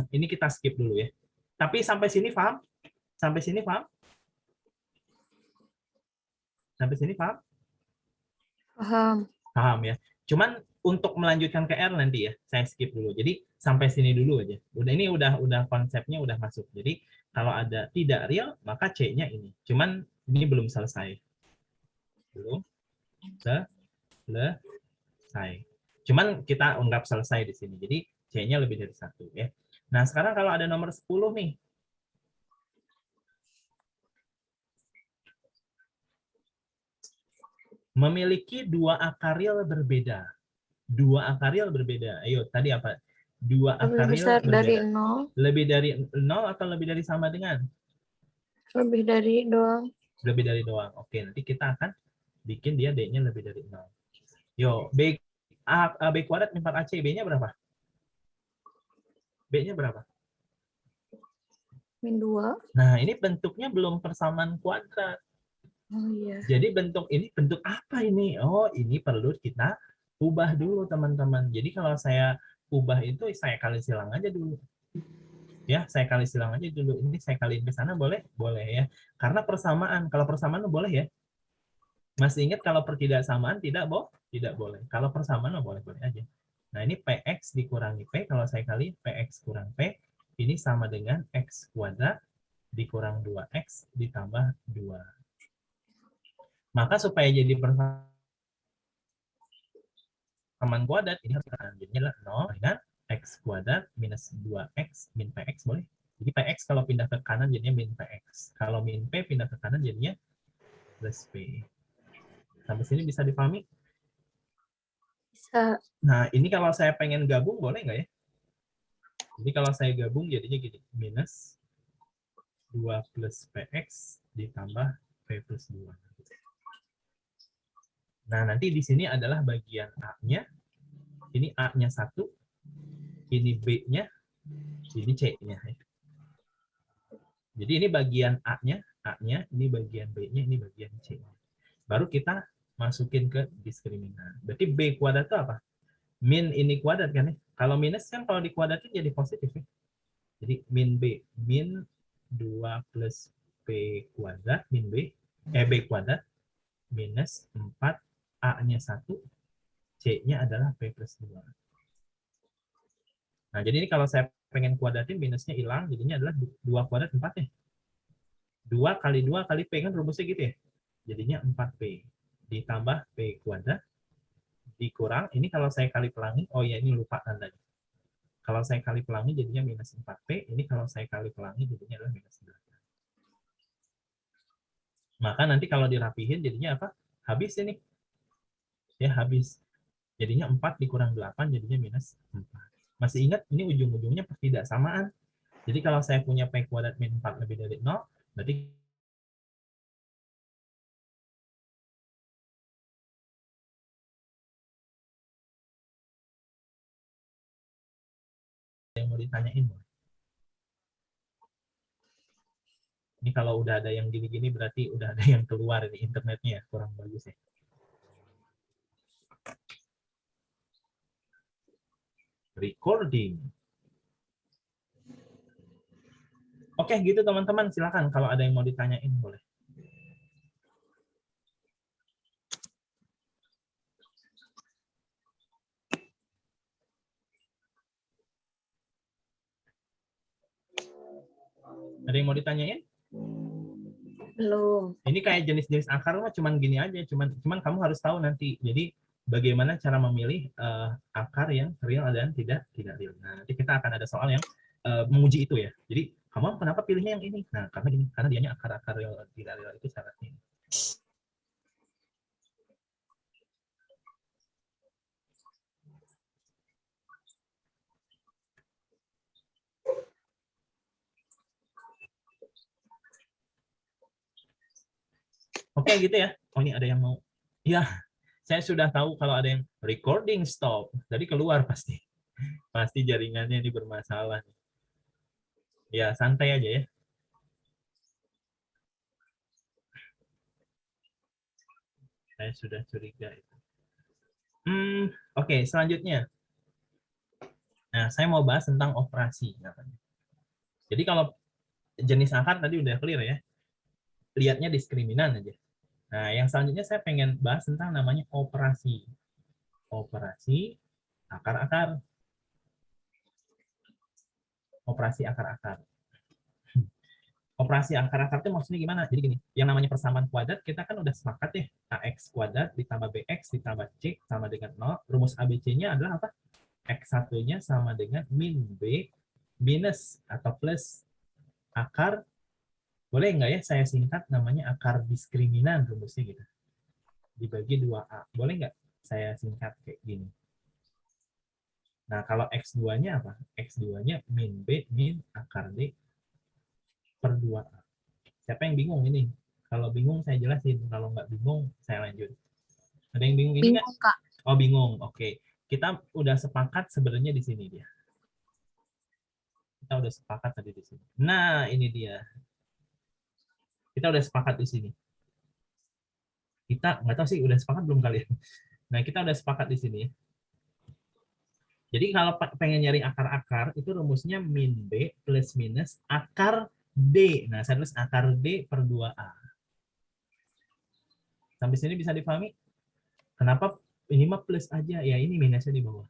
S1: Ini kita skip dulu ya. Tapi sampai sini paham? Sampai sini paham? Sampai sini paham?
S4: Paham.
S1: Paham ya. Cuman untuk melanjutkan ke R nanti ya, saya skip dulu. Jadi sampai sini dulu aja. Ini udah konsepnya udah masuk. Jadi Kalau ada tidak real, maka C-nya ini. Cuman ini belum selesai. Belum selesai. Cuman kita anggap selesai di sini. Jadi C-nya lebih dari 1 ya. Nah, sekarang kalau ada nomor 10 nih. Memiliki 2 akar real berbeda. 2 akar real berbeda. Ayo, tadi apa? 2
S4: Lebih
S1: akar real
S4: besar dari
S1: berbeda.
S4: 0,
S1: Lebih dari 0 atau lebih dari sama dengan?
S4: lebih dari doang.
S1: Lebih dari doang. Oke, nanti kita akan bikin dia D-nya lebih dari 0. Yo, B kuadrat 4AC, B-nya berapa? B-nya berapa?
S4: Min 2.
S1: Nah, ini bentuknya belum persamaan kuadrat.
S4: Oh iya.
S1: Jadi bentuk ini bentuk apa ini? Oh, ini perlu kita ubah dulu, teman-teman. Jadi kalau saya ubah itu, saya kali silang aja dulu. Ya, saya kali silang aja dulu. Ini saya kaliin ke sana boleh? Boleh ya. Karena persamaan. Kalau persamaan boleh ya. Masih ingat kalau pertidaksamaan tidak boleh. Kalau persamaan boleh-boleh aja. Nah, ini PX dikurangi P. Kalau saya kali PX kurang P, ini sama dengan X kuadrat dikurang 2X ditambah 2. Maka supaya jadi persamaan kuadrat, ini harus ditekan. Jadinya adalah 0 dengan X kuadrat minus 2X min PX boleh. Jadi PX kalau pindah ke kanan jadinya min PX. Kalau min P pindah ke kanan jadinya plus P. Sampai sini bisa dipahami?
S4: Bisa.
S1: Nah, ini kalau saya pengen gabung boleh nggak ya? Jadi kalau saya gabung jadinya gini, minus 2 plus PX ditambah P plus 2. Nah, nanti di sini adalah bagian A-nya. Ini A-nya 1, ini B-nya, ini C-nya. Jadi ini bagian A-nya, ini bagian B-nya, ini bagian C-nya. Baru kita masukin ke diskriminan. Berarti B kuadrat itu apa? Min ini kuadrat kan ya? Kalau minus kan kalau dikuadratin jadi positif ya. Jadi min B, min 2 plus P kuadrat, min B, B kuadrat, minus 4, A-nya 1, C-nya adalah P plus 2. Nah, jadi ini kalau saya pengen kuadratin, minusnya hilang, jadinya adalah 2 kuadrat 4 ya. 2 kali 2 kali P, kan rumusnya gitu ya. Jadinya 4P. Ditambah P kuadrat, dikurang, ini kalau saya kali pelangi, oh ya ini lupa tandanya. Kalau saya kali pelangi jadinya minus 4P, ini kalau saya kali pelangi jadinya adalah minus 9. Maka nanti kalau dirapihin jadinya apa? Habis ini. Ya, habis. Jadinya 4 dikurang 8 jadinya minus 4. Masih ingat ini ujung-ujungnya pertidaksamaan. Jadi kalau saya punya P kuadrat min 4 lebih dari 0, berarti yang mau ditanyain. Ini kalau udah ada yang gini-gini berarti udah ada yang keluar ini internetnya kurang bagus ya. Recording. Oke, gitu teman-teman. Silakan kalau ada yang mau ditanyain boleh. Ada yang mau ditanyain?
S4: Belum.
S1: Ini kayak jenis-jenis akar mah cuman gini aja, cuman kamu harus tahu nanti. Jadi bagaimana cara memilih akar yang real dan tidak real. Nah, nanti kita akan ada soal yang menguji itu ya. Jadi kamu kenapa pilihnya yang ini? Nah, karena ini, karena dianya akar-akar real tidak real itu syaratnya. Oke, gitu ya. Oh, ini ada yang mau. Ya, saya sudah tahu kalau ada yang recording stop. Jadi keluar pasti. Pasti jaringannya ini bermasalah. Ya, santai aja ya. Saya sudah curiga itu. Oke, selanjutnya. Nah, saya mau bahas tentang operasi. Jadi kalau jenis akar tadi udah clear ya. Lihatnya diskriminan aja. Nah, yang selanjutnya saya pengen bahas tentang namanya operasi. Operasi akar-akar. Operasi akar-akar. Operasi akar-akar itu maksudnya gimana? Jadi gini, yang namanya persamaan kuadrat kita kan udah sepakat ya, ax kuadrat ditambah bx ditambah c sama dengan 0. Rumus ABC-nya adalah apa? X1-nya sama dengan min b minus atau plus akar, boleh nggak ya saya singkat namanya akar diskriminan rumusnya gitu. Dibagi 2A. Boleh nggak saya singkat kayak gini? Nah, kalau X2-nya apa? X2-nya min B min akar D per 2A. Siapa yang bingung ini? Kalau bingung saya jelasin. Kalau nggak bingung saya lanjut. Ada yang bingung ini nggak?
S2: Bingung, Kak.
S1: Oh, bingung. Oke. Kita udah sepakat sebenarnya di sini dia. Kita udah sepakat tadi di sini. Nah, ini dia. Kita udah sepakat di sini. Kita nggak tahu sih udah sepakat belum kalian. Nah, kita udah sepakat di sini. Jadi kalau pengen nyari akar-akar, itu rumusnya min B plus minus akar D. Nah, saya tulis akar D per 2A. Sampai sini bisa dipahami? Kenapa ini mah plus aja? Ya, ini minusnya di bawah.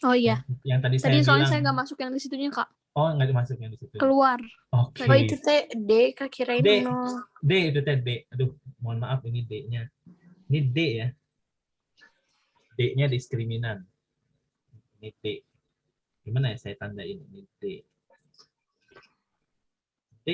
S2: Oh iya.
S1: Yang tadi saya
S2: Tadi soalnya
S1: bilang.
S2: saya nggak masuk yang di situnya, Kak.
S1: Oh, nggak dimasukin di situ.
S2: Keluar.
S1: Oke.
S4: Oh itu teh D, Kak kirain
S1: D.
S4: 0.
S1: D itu teh D. Aduh, mohon maaf ini D-nya. Ini D ya. D-nya diskriminan. Ini D. Gimana ya saya tandain ini D. D.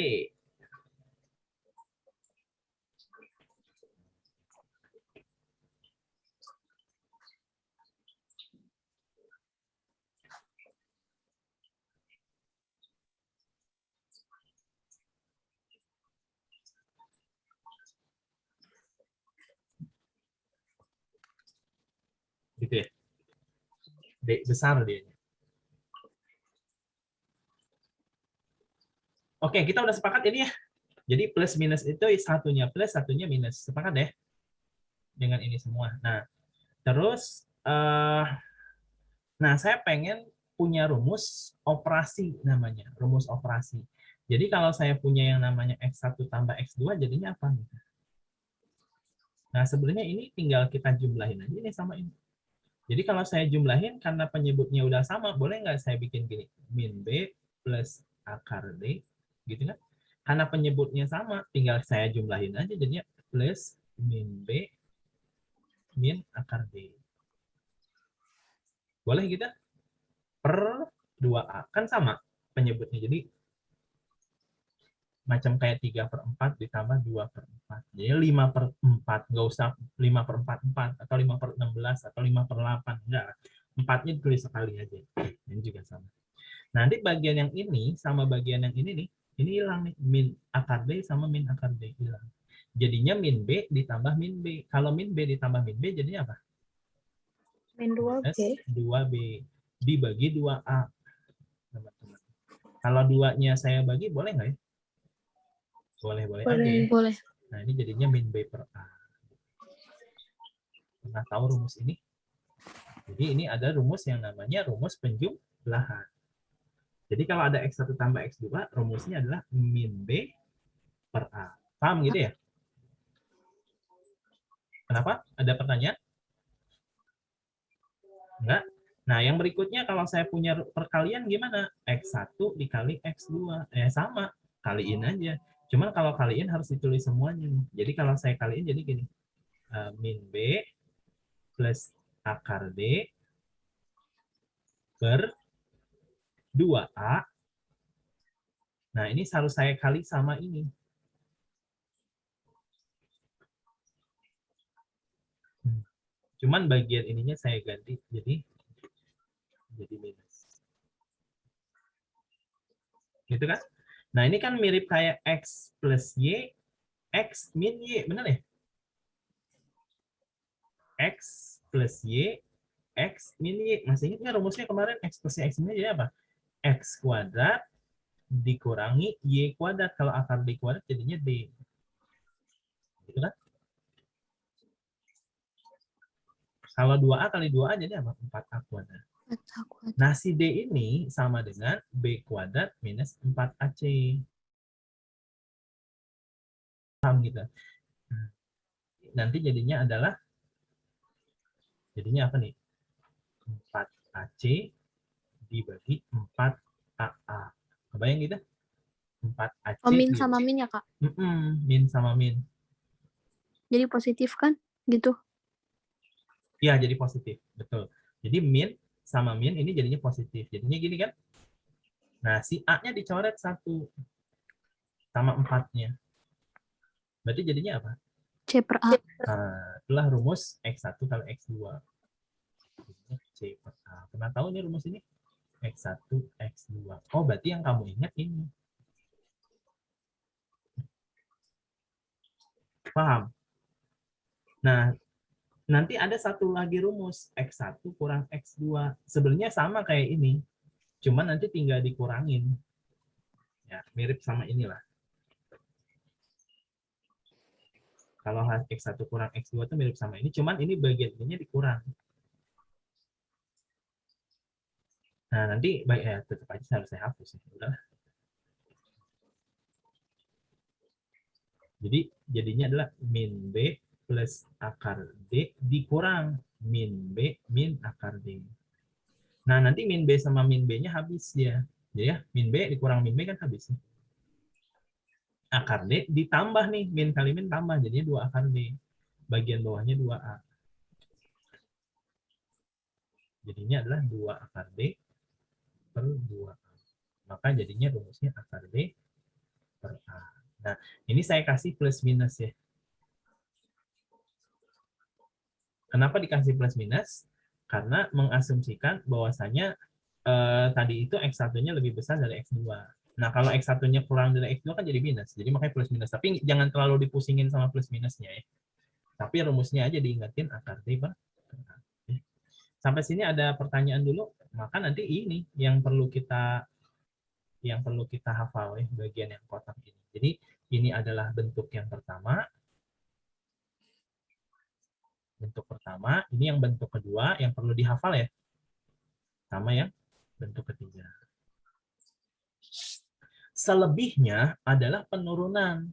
S1: Gitu ya. D besar dia. Oke, kita udah sepakat ini ya. Jadi plus minus itu satunya plus, satunya minus. Sepakat deh dengan ini semua. Nah, terus nah saya pengen punya rumus operasi namanya, rumus operasi. Jadi kalau saya punya yang namanya X1 tambah X2 jadinya apa? Nah, sebenarnya ini tinggal kita jumlahin aja ini sama ini. Jadi kalau saya jumlahin karena penyebutnya udah sama, boleh nggak saya bikin gini? Min B plus akar D, gitu kan? Karena penyebutnya sama, tinggal saya jumlahin aja jadinya plus min B min akar D. Boleh gitu? Per 2A. Kan sama penyebutnya. Jadi macam kayak 3/4 ditambah 2/4. Jadi 5/4. Nggak usah 5/4 atau 5/16 atau 5/8. Enggak. 4-nya ditulis sekali aja. Ini juga sama. Nanti bagian yang ini sama bagian yang ini nih, ini hilang nih. Min akar D sama min akar D hilang. Jadinya min B ditambah min B. Kalau min B ditambah min B jadinya apa?
S4: Min 2B.
S1: 2B dibagi 2A. Teman-teman. Kalau 2-nya saya bagi, boleh nggak ya? Boleh-boleh aja ya.
S2: Boleh.
S1: Nah, ini jadinya min B per A. Pernah tahu rumus ini? Jadi ini ada rumus yang namanya rumus penjumlahan. Jadi kalau ada X1 tambah X2, rumusnya adalah min B per A. Paham gitu ya? Kenapa? Ada pertanyaan? Enggak? Nah, yang berikutnya kalau saya punya perkalian gimana? X1 dikali X2. Sama, kaliin aja. Cuman kalau kaliin harus ditulis semuanya. Jadi kalau saya kaliin jadi gini. Min B plus akar D per 2A. Nah, ini harus saya kali sama ini. Cuman bagian ininya saya ganti jadi minus. Gitu kan? Nah, ini kan mirip kayak X plus Y, X min Y. Benar ya? X plus Y, X min Y. Masih ingat nggak rumusnya kemarin? X plus Y, X min Y jadi apa? X kuadrat dikurangi Y kuadrat. Kalau akar D kuadrat jadinya D. Gitu kan? Kalau 2A kali 2A jadi apa? 4A kuadrat. Nah, si D ini sama dengan B kuadrat minus 4AC. Paham gitu? Nanti jadinya apa nih? 4AC dibagi 4AA. Kebayang gitu? 4AC.
S2: Oh, min
S1: gitu.
S2: sama min ya, Kak?
S1: Min sama min.
S2: Jadi positif kan? Gitu.
S1: Ya, jadi positif. Betul. Jadi min sama min ini jadinya positif. Jadinya gini kan? Nah, si A-nya dicoret 1 sama 4-nya. Berarti jadinya apa?
S2: C per A.
S1: Nah, itulah rumus X1 kali X2. Jadinya C per A. Pernah tahu nih rumus ini? X1, X2. Oh, berarti yang kamu ingat ini. Paham? Nah, nanti ada satu lagi rumus. X1 kurang X2. Sebenarnya sama kayak ini. Cuma nanti tinggal dikurangin. Ya, mirip sama inilah. Kalau X1 kurang X2 itu mirip sama ini, cuman ini bagian ininya dikurang. Nah, nanti tetap aja harus saya hapus. Udah. Jadi, jadinya adalah min B plus akar D dikurang min B min akar D. Nah, nanti min B sama min B-nya habis dia. Jadi ya, min B dikurang min B kan habis. Akar D ditambah nih, min kali min tambah, jadinya 2 akar D. Bagian bawahnya 2A. Jadinya adalah 2 akar D per 2A. Maka jadinya rumusnya akar D per A. Nah, ini saya kasih plus minus ya. Kenapa dikasih plus minus? Karena mengasumsikan bahwasanya tadi itu X1-nya lebih besar dari X2. Nah, kalau X1-nya kurang dari X2 kan jadi minus. Jadi makanya plus minus. Tapi jangan terlalu dipusingin sama plus minusnya ya. Tapi rumusnya aja diingetin akar D per A. Sampai sini ada pertanyaan dulu, maka nanti ini yang perlu kita hafal ya, bagian yang kotak ini. Jadi ini adalah bentuk yang pertama. Bentuk pertama, ini yang bentuk kedua yang perlu dihafal ya. Sama yang bentuk ketiga. Selebihnya adalah penurunan.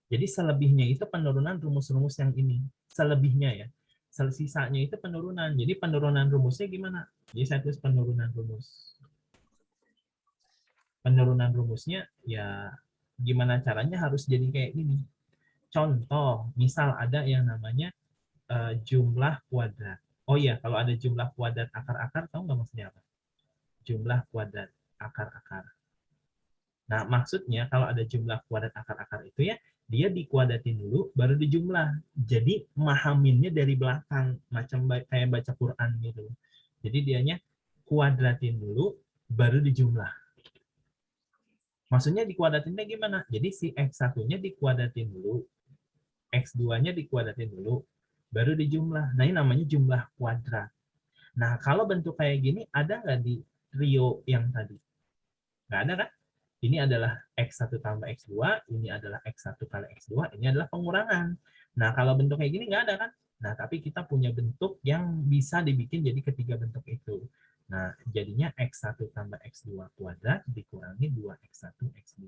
S1: Jadi selebihnya itu penurunan rumus-rumus yang ini. Selebihnya ya. Sisanya itu penurunan. Jadi penurunan rumusnya gimana? Jadi saya tulis penurunan rumus. Penurunan rumusnya ya gimana caranya harus jadi kayak gini. Contoh, misal ada yang namanya jumlah kuadrat. Oh iya, kalau ada jumlah kuadrat akar-akar, tahu nggak maksudnya apa? Jumlah kuadrat akar-akar. Nah, maksudnya kalau ada jumlah kuadrat akar-akar itu ya, dia dikuadratin dulu, baru dijumlah. Jadi, mahaminnya dari belakang, macam kayak baca Quran gitu. Jadi, dianya kuadratin dulu, baru dijumlah. Maksudnya dikuadratinnya gimana? Jadi, si X1-nya dikuadratin dulu, X2-nya dikuadratin dulu, baru dijumlah. Nah, ini namanya jumlah kuadrat. Nah, kalau bentuk kayak gini, ada nggak di trio yang tadi? Nggak ada kan? Ini adalah X1 tambah X2, ini adalah X1 kali X2, ini adalah pengurangan. Nah, kalau bentuk kayak gini nggak ada kan? Nah, tapi kita punya bentuk yang bisa dibikin jadi ketiga bentuk itu. Nah, jadinya X1 tambah X2 kuadrat dikurangi 2X1 X2.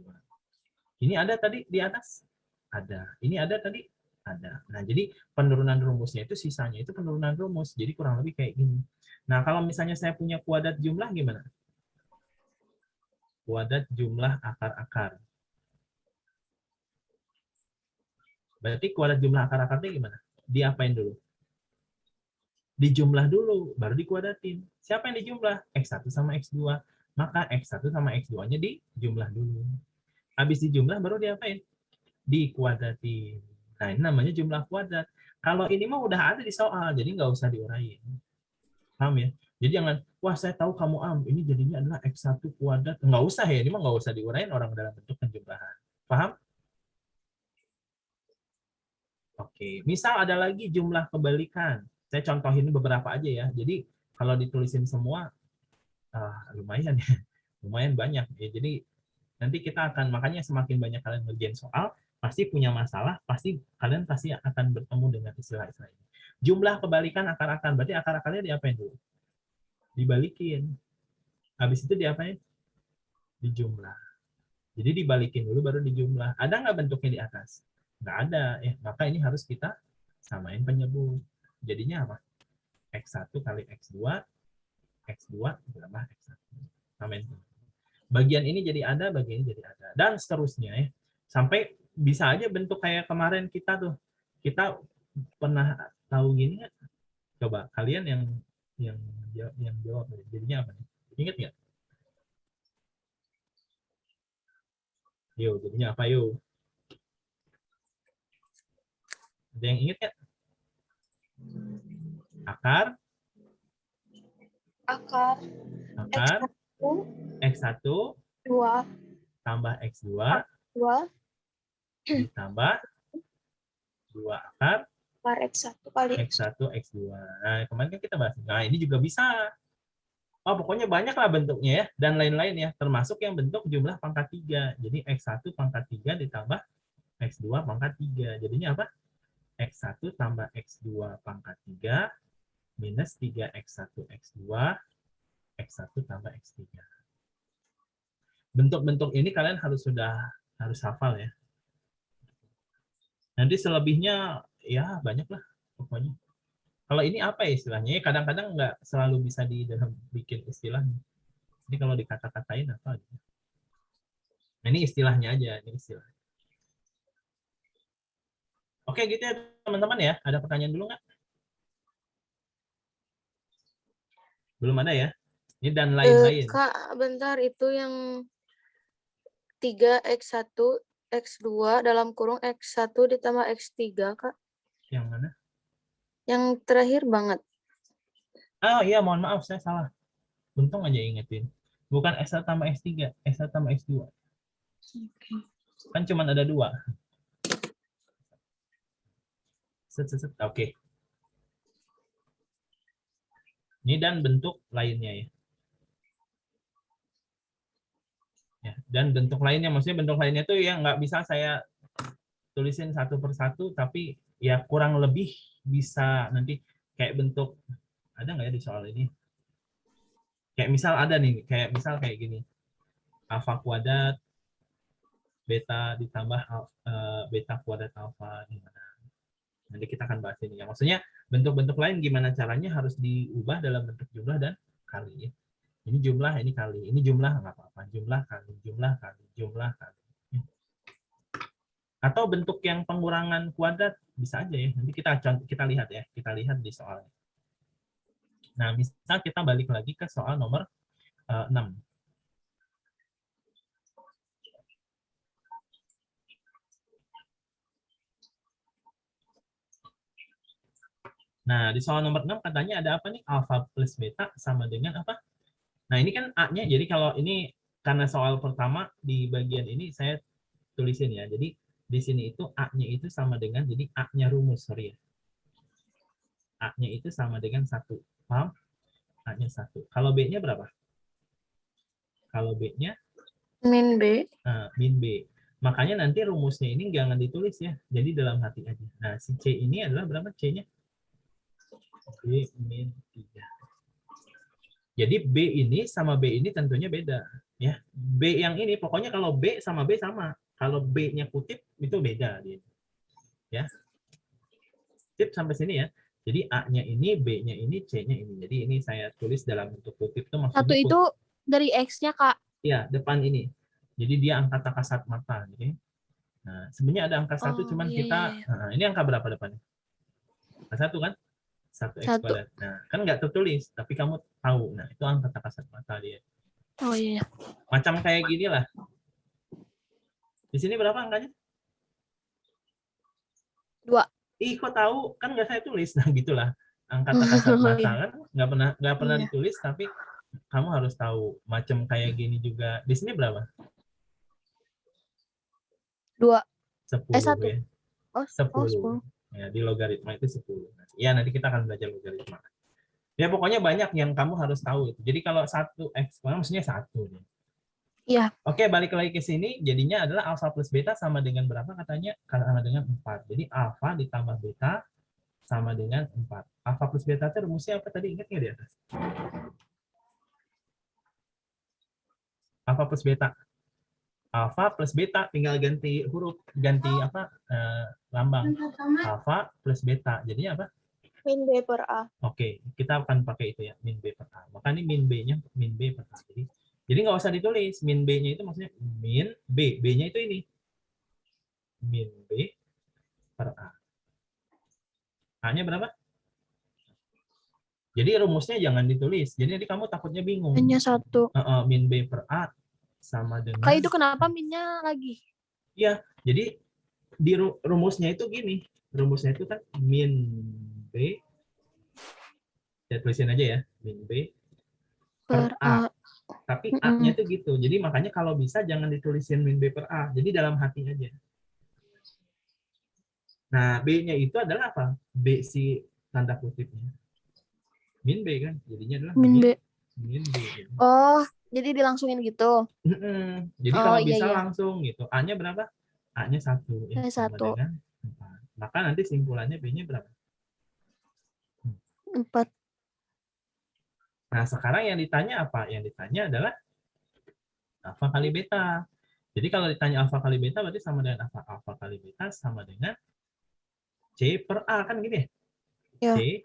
S1: Ini ada tadi di atas? Ada. Ini ada tadi? Ada. Nah, jadi penurunan rumusnya itu sisanya itu penurunan rumus. Jadi kurang lebih kayak gini. Nah, kalau misalnya saya punya kuadrat jumlah gimana? Kuadrat jumlah akar-akar. Berarti kuadrat jumlah akar-akarnya gimana? Diapain dulu? Dijumlah dulu, baru dikuadratin. Siapa yang dijumlah? X1 sama X2. Maka X1 sama X2-nya dijumlah dulu. Habis dijumlah, baru diapain? Dikuadratin. Nah, ini namanya jumlah kuadrat. Kalau ini mah udah ada di soal, jadi nggak usah diuraiin. Paham ya? Jadi jangan, wah saya tahu kamu ini jadinya adalah X1 kuadrat. Nggak usah ya, ini mah nggak usah diuraiin orang dalam bentuk penjumlahan. Paham? Oke, misal ada lagi jumlah kebalikan. Saya contohin beberapa aja ya. Jadi kalau ditulisin semua, lumayan ya, lumayan banyak. Ya, jadi nanti kita akan, makanya semakin banyak kalian ngerjain soal, pasti punya masalah, kalian pasti akan bertemu dengan istilah-istilah ini. Jumlah kebalikan akar-akar, berarti akar-akarnya diapain dulu? Dibalikin. Habis itu diapain? Dijumlah. Jadi dibalikin dulu baru dijumlah. Ada nggak bentuknya di atas? Nggak ada. Maka ini harus kita samain penyebut. Jadinya apa? X1 kali X2, X2 ditambah X1. Samain. Bagian ini jadi ada, bagian ini jadi ada. Dan seterusnya ya. Sampai bisa aja bentuk kayak kemarin kita tuh. Kita pernah tahu gini nggak? Coba kalian yang jawab. Jadinya apa nih? Ingat nggak? Yo, jadinya apa yo? Ada yang ingat nggak? Akar
S3: X1
S1: X1
S3: 2
S1: tambah X2
S3: 2
S1: ditambah 2 akar
S3: per X1 kali
S1: X1 X2. Nah, kemarin kan kita bahas. Nah, ini juga bisa. Oh, pokoknya banyak lah bentuknya ya, dan lain-lain ya, termasuk yang bentuk jumlah pangkat 3. Jadi X1 pangkat 3 ditambah X2 pangkat 3. Jadinya apa? X1 tambah X2 pangkat 3 minus 3X1 X2 X1 tambah X3. Bentuk-bentuk ini kalian harus hafal ya. Nanti selebihnya ya banyak lah pokoknya. Kalau ini apa ya istilahnya? Kadang-kadang nggak selalu bisa di dalam bikin istilah. Jadi kalau dikata-katain apa? Nah, ini istilahnya aja, ini istilah. Oke gitu ya teman-teman ya. Ada pertanyaan dulu nggak? Belum ada ya? Ini dan lain-lain.
S4: Kak, bentar, itu yang 3X1 X2 dalam kurung X1 ditambah X3, Kak.
S1: Yang mana?
S4: Yang terakhir banget.
S1: Oh iya, mohon maaf saya salah. Untung aja ingetin. Bukan S1 tambah S3, S1 tambah S2. Kan cuma ada 2. Oke. Ini dan bentuk lainnya ya. Ya, dan bentuk lainnya, maksudnya bentuk lainnya itu yang nggak bisa saya tulisin satu persatu, tapi ya kurang lebih bisa nanti kayak bentuk, ada nggak ya di soal ini? Kayak misal ada nih, kayak misal kayak gini, alfa kuadrat beta ditambah beta kuadrat alfa gimana? Nanti kita akan bahas ini ya. Maksudnya bentuk-bentuk lain gimana caranya harus diubah dalam bentuk jumlah dan kali ya. Ini jumlah, ini kali, ini jumlah nggak apa-apa, jumlah kali, jumlah kali, jumlah kali. Atau bentuk yang pengurangan kuadrat bisa aja ya. Nanti kita lihat ya, kita lihat di soalnya. Nah, misal kita balik lagi ke soal nomor 6. Nah, di soal nomor 6 katanya ada apa nih? Alfa plus beta sama dengan apa? Nah, ini kan A-nya. Jadi kalau ini karena soal pertama di bagian ini saya tulisin ya. Jadi di sini itu A-nya itu sama dengan, jadi A-nya rumus, sorry ya. A-nya itu sama dengan 1. Paham? A-nya 1. Kalau B-nya berapa? Kalau B-nya?
S4: Min B.
S1: Min B. Makanya nanti rumusnya ini jangan ditulis ya. Jadi dalam hati aja. Nah, si C ini adalah berapa C-nya? B min 3. Jadi B ini sama B ini tentunya beda. Ya, B yang ini pokoknya kalau B sama B sama. Kalau B-nya kutip itu beda dia. Ya. Tip sampai sini ya. Jadi A-nya ini, B-nya ini, C-nya ini. Jadi ini saya tulis dalam bentuk kutip itu maksudnya.
S2: Satu itu dari X-nya, Kak.
S1: Iya, depan ini. Jadi dia angka tak kasat mata gitu. Nah, sebenarnya ada angka 1 cuman
S2: iya,
S1: kita
S2: iya.
S1: Nah, ini angka berapa depannya? Angka 1 kan? 1X
S2: Satu.
S1: kuadrat. Nah, kan nggak tertulis, tapi kamu tahu. Nah, itu angka tak kasat mata dia.
S2: Oh iya.
S1: Macam kayak gini lah. Di sini berapa angkanya?
S2: 2.
S1: Ih, kok tahu? Kan nggak saya tulis. Nah, gitulah. Angka tak kasat mata kan nggak pernah
S2: Iya.
S1: ditulis, tapi kamu harus tahu. Macam kayak gini juga. Di sini berapa?
S2: 2.
S1: 10
S2: 1.
S1: ya.
S2: Oh,
S1: 10.
S2: 10.
S1: Ya, di logaritma itu 10. Ya, nanti kita akan belajar logaritma. Ya, pokoknya banyak yang kamu harus tahu itu. Jadi kalau 1X, maksudnya 1.
S2: Iya.
S1: Oke, balik lagi ke sini. Jadinya adalah alfa plus beta sama dengan berapa katanya? Sama dengan 4. Jadi alfa ditambah beta sama dengan 4. Alfa plus beta itu rumusnya apa tadi? Ingat nggak di atas? Alfa plus beta. Alfa plus beta tinggal ganti huruf, ganti apa? Lambang. Alfa plus beta. Jadinya apa?
S3: min B per A.
S1: Oke, kita akan pakai itu ya, min B per A. Maka ini min B-nya min B per A. Jadi Jadi nggak usah ditulis. Min B-nya itu maksudnya min B. B-nya itu ini. Min B per A. A-nya berapa? Jadi rumusnya jangan ditulis. Jadi kamu takutnya bingung.
S2: Hanya 1.
S1: Min B per A sama dengan...
S2: Kak itu kenapa minnya lagi?
S1: Iya, jadi di rumusnya itu gini. Rumusnya itu kan min B. Saya tulisin aja ya. Min B per A. Tapi A-nya itu gitu. Jadi makanya kalau bisa jangan ditulisin min B per A. Jadi dalam hati aja. Nah, B-nya itu adalah apa? B si tanda kutipnya. Min B kan? Jadinya adalah
S2: Min B.
S1: Min B.
S2: Oh, jadi dilangsungin gitu.
S1: Jadi
S2: Oh,
S1: kalau
S2: iya,
S1: bisa
S2: iya.
S1: langsung gitu. A-nya berapa? A-nya 1. Ya, sama
S2: 1.
S1: dengan 4. Maka nanti simpulannya B-nya berapa?
S2: 4.
S1: Nah, sekarang yang ditanya apa? Yang ditanya adalah alfa kali beta. Jadi kalau ditanya alfa kali beta berarti sama dengan apa? Alfa kali beta sama dengan C per A kan gini ya?
S2: Ya.
S1: C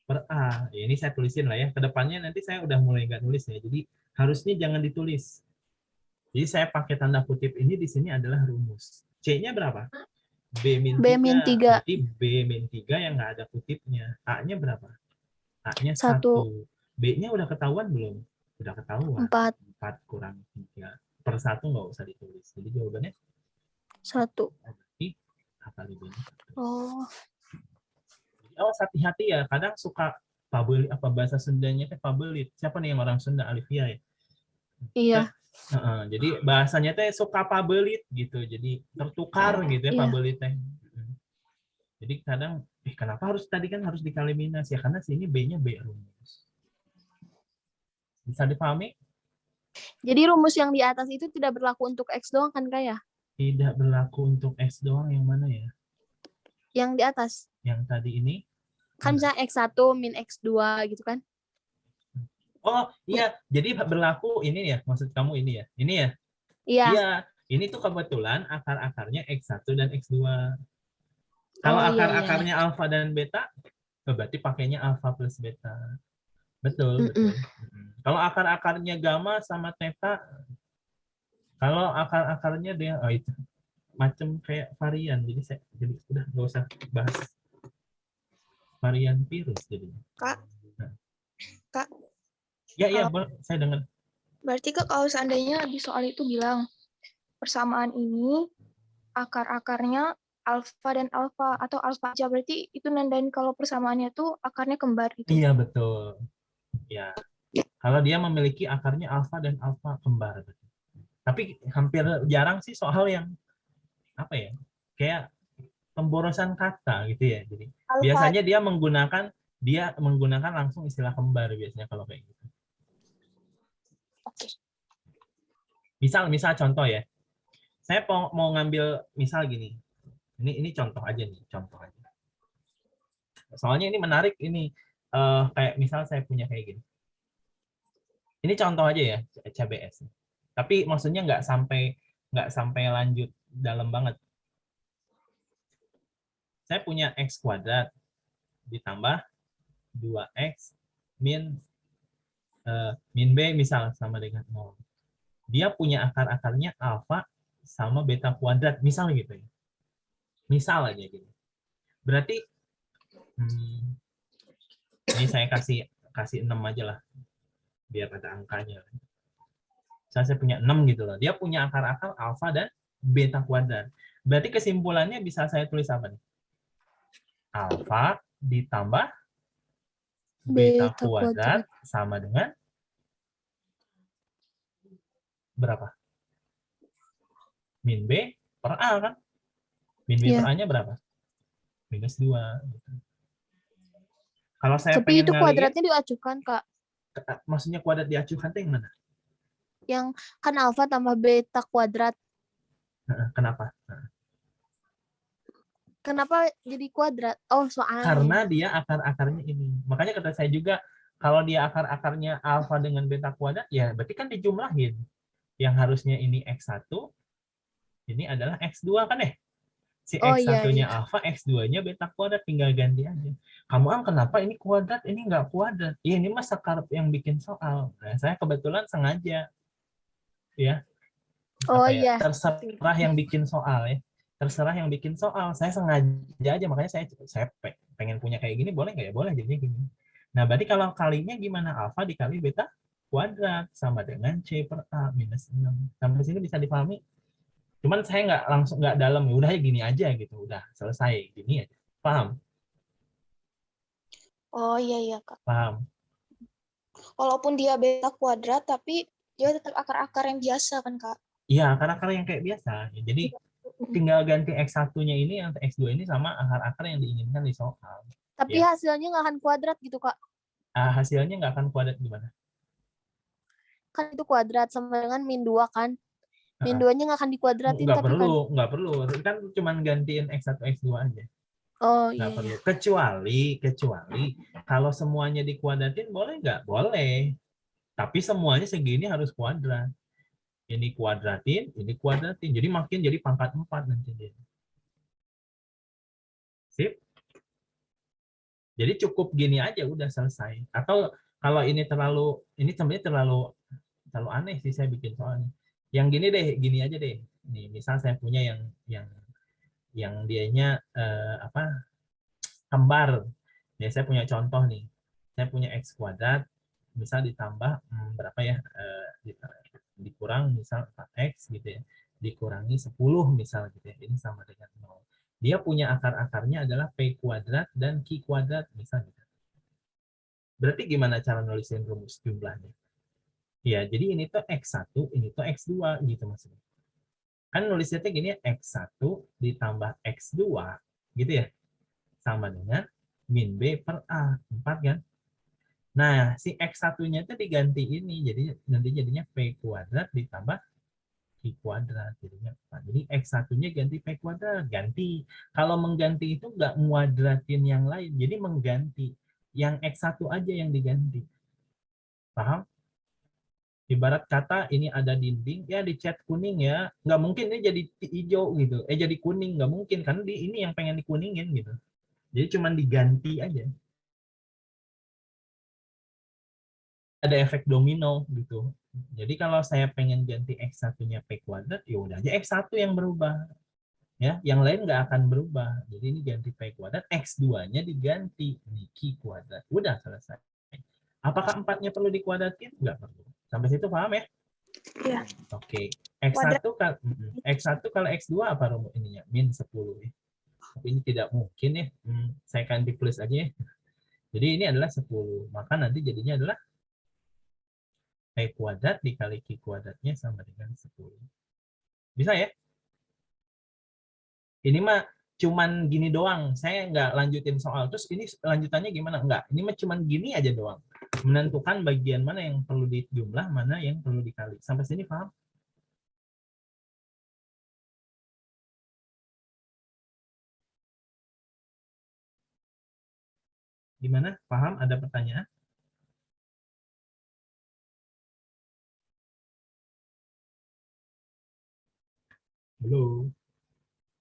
S1: per A. Ya, ini saya tulisin lah ya. Kedepannya nanti saya udah mulai nggak nulis ya. Jadi harusnya jangan ditulis. Jadi saya pakai tanda kutip ini di sini adalah rumus. C-nya berapa? B-3. Berarti B-3 yang nggak ada kutipnya. A-nya berapa? A-nya 1. B-nya udah ketahuan belum? Udah ketahuan.
S2: 4.
S1: 4 kurang 3. Per 1 nggak usah ditulis. Jadi jawabannya
S2: 1.
S1: berarti A kali B.
S2: Oh.
S1: Awas hati-hati ya. Kadang suka pabelit, apa bahasa Sundanya teh pabelit. Siapa nih yang orang Sunda? Alivia ya?
S2: Iya.
S1: Jadi bahasanya teh suka pabelit gitu. Jadi tertukar gitu ya pabelit teh. Jadi kadang kenapa harus tadi kan harus dikaliminasi ya karena sini B-nya B rumus. Bisa dipahami?
S2: Jadi rumus yang di atas itu tidak berlaku untuk X doang kan Kak ya?
S1: Tidak berlaku untuk X doang, yang mana ya?
S2: Yang di atas.
S1: Yang tadi ini?
S2: Kan misalnya X1 min X2 gitu kan?
S1: Oh iya, jadi berlaku ini ya, maksud kamu ini ya? Ini ya?
S2: Iya.
S1: Iya, ini tuh kebetulan akar-akarnya X1 dan X2. Kalau akar-akarnya alfa dan beta, berarti pakainya alfa plus beta. Betul, betul. Kalau akar-akarnya gamma sama theta, kalau akar-akarnya dia, oh itu macam kayak varian, jadi udah nggak usah bahas varian virus jadinya.
S3: Kak, Kak.
S1: Ya, saya dengar.
S3: Berarti Kak kalau seandainya di soal itu bilang persamaan ini akar-akarnya alfa dan alfa atau alfa aja, berarti itu nandain kalau persamaannya tuh akarnya kembar gitu.
S1: Iya, betul. Ya. Kalau dia memiliki akarnya alfa dan alfa kembar. Tapi hampir jarang sih soal yang apa ya? Kayak pemborosan kata gitu ya. Jadi
S3: Alpha.
S1: biasanya dia menggunakan langsung istilah kembar biasanya kalau kayak gitu.
S3: Oke.
S1: Misal contoh ya. Saya mau ngambil misal gini. Ini contoh aja nih, contoh aja. Soalnya ini menarik ini kayak misal saya punya kayak gini. Ini contoh aja ya, CBS. Tapi maksudnya nggak sampai lanjut dalam banget. Saya punya X kuadrat ditambah 2X min B misal sama dengan 0. Dia punya akar-akarnya alfa sama beta kuadrat, misal gitu ya. Misal aja gitu. Berarti ini saya kasih 6 aja lah. Biar ada angkanya. Saya punya 6 gitu loh. Dia punya akar-akar alfa dan beta kuadrat. Berarti kesimpulannya bisa saya tulis apa nih? Alfa ditambah beta kuadrat sama dengan berapa? Min B per A kan? Min B per A-nya berapa? Minus 2. Gitu. Kalau saya
S2: tapi itu
S1: pengen
S2: kuadratnya diacuhkan, Kak.
S1: Maksudnya kuadrat diacuhkan itu yang mana?
S2: Yang kan alfa tambah beta kuadrat.
S1: Kenapa?
S2: Kenapa jadi kuadrat? Oh, soalnya.
S1: Karena dia akar-akarnya ini. Makanya kata saya juga, kalau dia akar-akarnya alfa dengan beta kuadrat, ya berarti kan dijumlahin. Yang harusnya ini X1, ini adalah X2 kan ya? Si
S2: Oh iya,
S1: X1-nya
S2: iya.
S1: alfa, X2-nya beta kuadrat, tinggal ganti aja. Kamu kenapa ini kuadrat, ini nggak kuadrat? Ya ini mah Sekarp yang bikin soal. Nah, saya kebetulan sengaja ya
S2: Oh
S1: apa ya,
S2: iya.
S1: terserah yang bikin soal ya. Terserah yang bikin soal. Saya sengaja aja, makanya saya pengen punya kayak gini, boleh nggak ya? Boleh, jadinya gini. Nah, berarti kalau kalinya gimana? Alfa dikali beta kuadrat sama dengan C per A minus 6. Sampai sini bisa dipahami? Cuman saya nggak dalam, ya udah gini aja gitu, udah selesai gini aja. Paham?
S3: Oh iya iya Kak.
S1: Paham?
S3: Walaupun dia beta kuadrat, tapi dia tetap akar-akar yang biasa kan Kak?
S1: Iya, akar-akar yang kayak biasa. Jadi tinggal ganti X1-nya ini atau X2 ini sama akar-akar yang diinginkan di soal.
S2: Tapi
S1: Ya.
S2: hasilnya nggak akan kuadrat gitu, Kak.
S1: Hasilnya nggak akan kuadrat gimana?
S2: Kan itu kuadrat sama dengan min 2 kan. Min
S1: Heeh.
S2: 2-nya nggak akan dikuadratin
S1: Nggak
S2: tapi kan.
S1: perlu. Kan cuma gantiin X1, X2 aja.
S2: Oh
S1: Nggak
S2: iya,
S1: perlu.
S2: iya.
S1: Kecuali kalau semuanya dikuadratin boleh nggak? Boleh. Tapi semuanya segini harus kuadrat. Ini kuadratin. Jadi makin jadi pangkat 4 nanti dia. Sip? Jadi cukup gini aja udah selesai. Atau kalau ini sebenarnya terlalu aneh sih saya bikin soalnya. Yang gini aja deh. Nih, misal saya punya yang dianya kembar. Ya, saya punya contoh nih. Saya punya X kuadrat, misal ditambah berapa ya? Dikurang misal 4X gitu ya. Dikurangi 10 misal gitu ya. Ini sama dengan 0. Dia punya akar-akarnya adalah P kuadrat dan Q kuadrat misalnya. Berarti gimana cara nulisin rumus jumlahnya? Ya, jadi ini tuh X1, ini tuh X2 gitu maksudnya. Kan nulisnya gini ya, X1 ditambah X2 gitu ya. Sama dengan min B per A, 4 kan? Nah, si X1-nya itu diganti ini, jadi nanti jadinya P kuadrat ditambah Q kuadrat, jadinya 4. Jadi X1-nya ganti P kuadrat, ganti. Kalau mengganti itu nggak nguadratin yang lain, jadi mengganti. Yang X1 aja yang diganti. Paham? Ibarat kata ini ada dinding, ya dicat kuning ya. Nggak mungkin ini jadi hijau gitu. Jadi kuning, nggak mungkin. Karena ini yang pengen dikuningin gitu. Jadi cuma diganti aja. Ada efek domino gitu. Jadi kalau saya pengen ganti X1-nya P kuadrat, ya udah aja X1 yang berubah. Ya, yang lain nggak akan berubah. Jadi ini ganti P kuadrat, X2-nya diganti ini Q kuadrat. Udah selesai. Apakah 4-nya perlu dikuadratin? Nggak perlu. Sampai situ paham ya?
S3: Iya.
S1: Oke. X1 kalau X2 apa rumus ininya? Min 10 ya. Tapi ini tidak mungkin ya. Saya akan di plus aja ya. Jadi ini adalah 10. Maka nanti jadinya adalah P kuadrat dikali Q kuadratnya sama dengan 10. Bisa ya? Ini mah cuman gini doang. Saya nggak lanjutin soal. Terus ini lanjutannya gimana? Enggak. Ini mah cuman gini aja doang. Menentukan bagian mana yang perlu dijumlah, mana yang perlu dikali. Sampai sini paham? Gimana? Paham? Ada pertanyaan? Belum.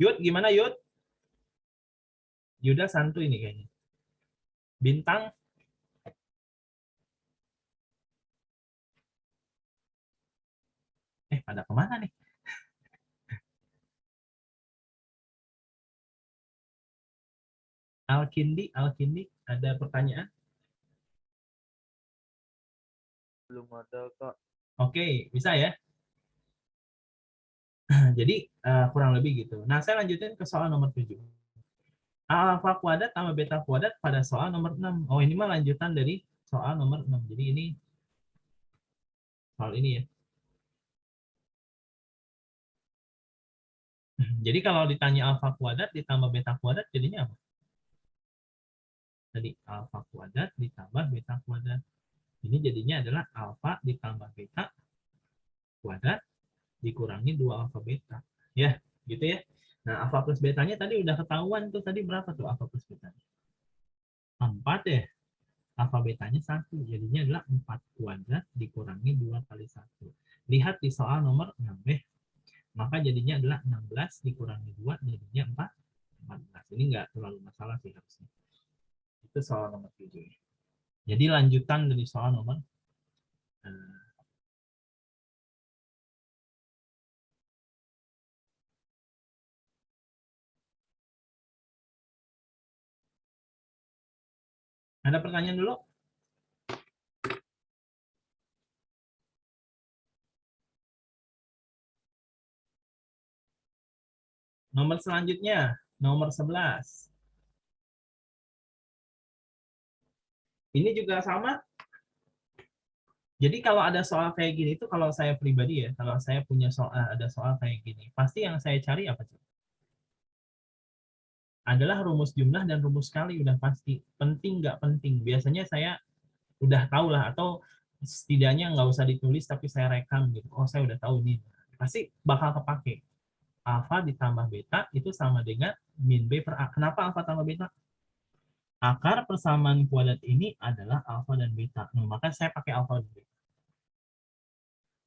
S1: Yud, gimana Yud? Yuda santuy nih kayaknya. Bintang? Pada kemana nih? Alkindi, ada pertanyaan?
S5: Belum ada, Kak.
S1: Oke, bisa ya? Jadi kurang lebih gitu. Nah, saya lanjutin ke soal nomor 7. Alfa kuadrat tambah beta kuadrat pada soal nomor 6. Oh, ini mah lanjutan dari soal nomor 6. Jadi ini soal ini ya. Jadi kalau ditanya alfa kuadrat ditambah beta kuadrat jadinya apa? Jadi alfa kuadrat ditambah beta kuadrat. Ini jadinya adalah alfa ditambah beta kuadrat dikurangi 2 alfa beta. Ya, gitu ya. Nah, alfa plus betanya tadi udah ketahuan tuh. Tadi berapa tuh alfa plus betanya? 4 ya. Alfa betanya 1. Jadinya adalah 4 kuadrat dikurangi 2 kali 1. Lihat di soal nomor 6 ya. Maka jadinya adalah 16 dikurangi 2 jadinya Ini nggak terlalu masalah sih harusnya. Itu soal nomor 7. Jadi lanjutan dari soal nomor eh, ada pertanyaan dulu? Nomor selanjutnya, nomor 11. Ini juga sama. Jadi kalau ada soal kayak gini itu kalau saya pribadi ya, kalau saya punya soal ada soal kayak gini, pasti yang saya cari apa sih? Adalah rumus jumlah dan rumus kali udah pasti. Penting nggak penting. Biasanya saya udah tahu lah atau setidaknya nggak usah ditulis tapi saya rekam gitu. Oh saya udah tahu nih. Pasti bakal kepake. Alfa ditambah beta itu sama dengan min B per A. Kenapa alfa tambah beta? Akar persamaan kuadrat ini adalah alfa dan beta. Nah, maka saya pakai alfa dan beta.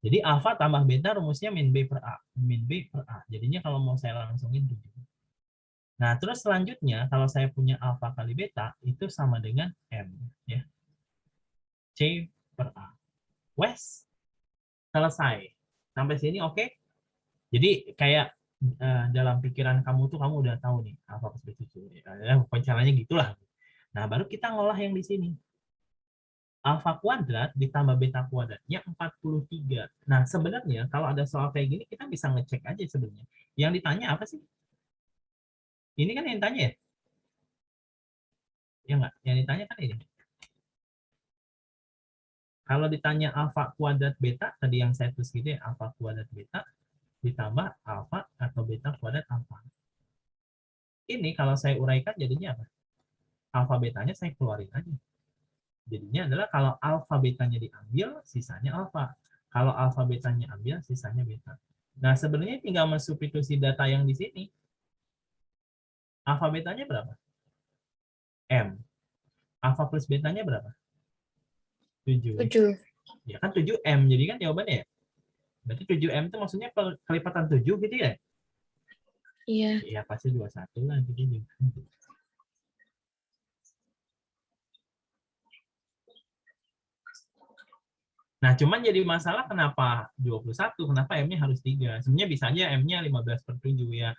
S1: Jadi alfa tambah beta rumusnya min B per A. Min B per A. Jadinya kalau mau saya langsungin 7. Nah, terus selanjutnya kalau saya punya alfa kali beta itu sama dengan M. Ya. C per A. Wes, selesai. Sampai sini oke? Jadi kayak dalam pikiran kamu tuh kamu udah tahu nih alfa plus beta itu. Ya, caranya gitulah. Nah, baru kita ngolah yang di sini. Alfa kuadrat ditambah beta kuadratnya 43. Nah, sebenarnya kalau ada soal kayak gini, kita bisa ngecek aja sebenarnya. Yang ditanya apa sih? Ini kan yang ditanya ya? Ya nggak? Yang ditanya kan ini. Kalau ditanya alfa kuadrat beta, tadi yang saya tulis gitu ya, alfa kuadrat beta ditambah alfa atau beta kuadrat alfa. Ini kalau saya uraikan jadinya apa? Alfa betanya saya keluarin aja. Jadinya adalah kalau alfa betanya diambil, sisanya alfa. Kalau alfa betanya ambil, sisanya beta. Nah, sebenarnya tinggal mensubstitusi data yang di sini. Alfa betanya berapa? M. Alfa plus betanya berapa? 7.
S4: 7.
S1: Ya kan 7M. Jadi kan jawabannya ya. Berarti 7M itu maksudnya kelipatan 7 gitu ya?
S4: Iya.
S1: Iya, pasti 21 lah. Gitu. Nah, cuman jadi masalah kenapa 21? Kenapa M-nya harus 3? Sebenarnya bisa aja M-nya 15/7 ya.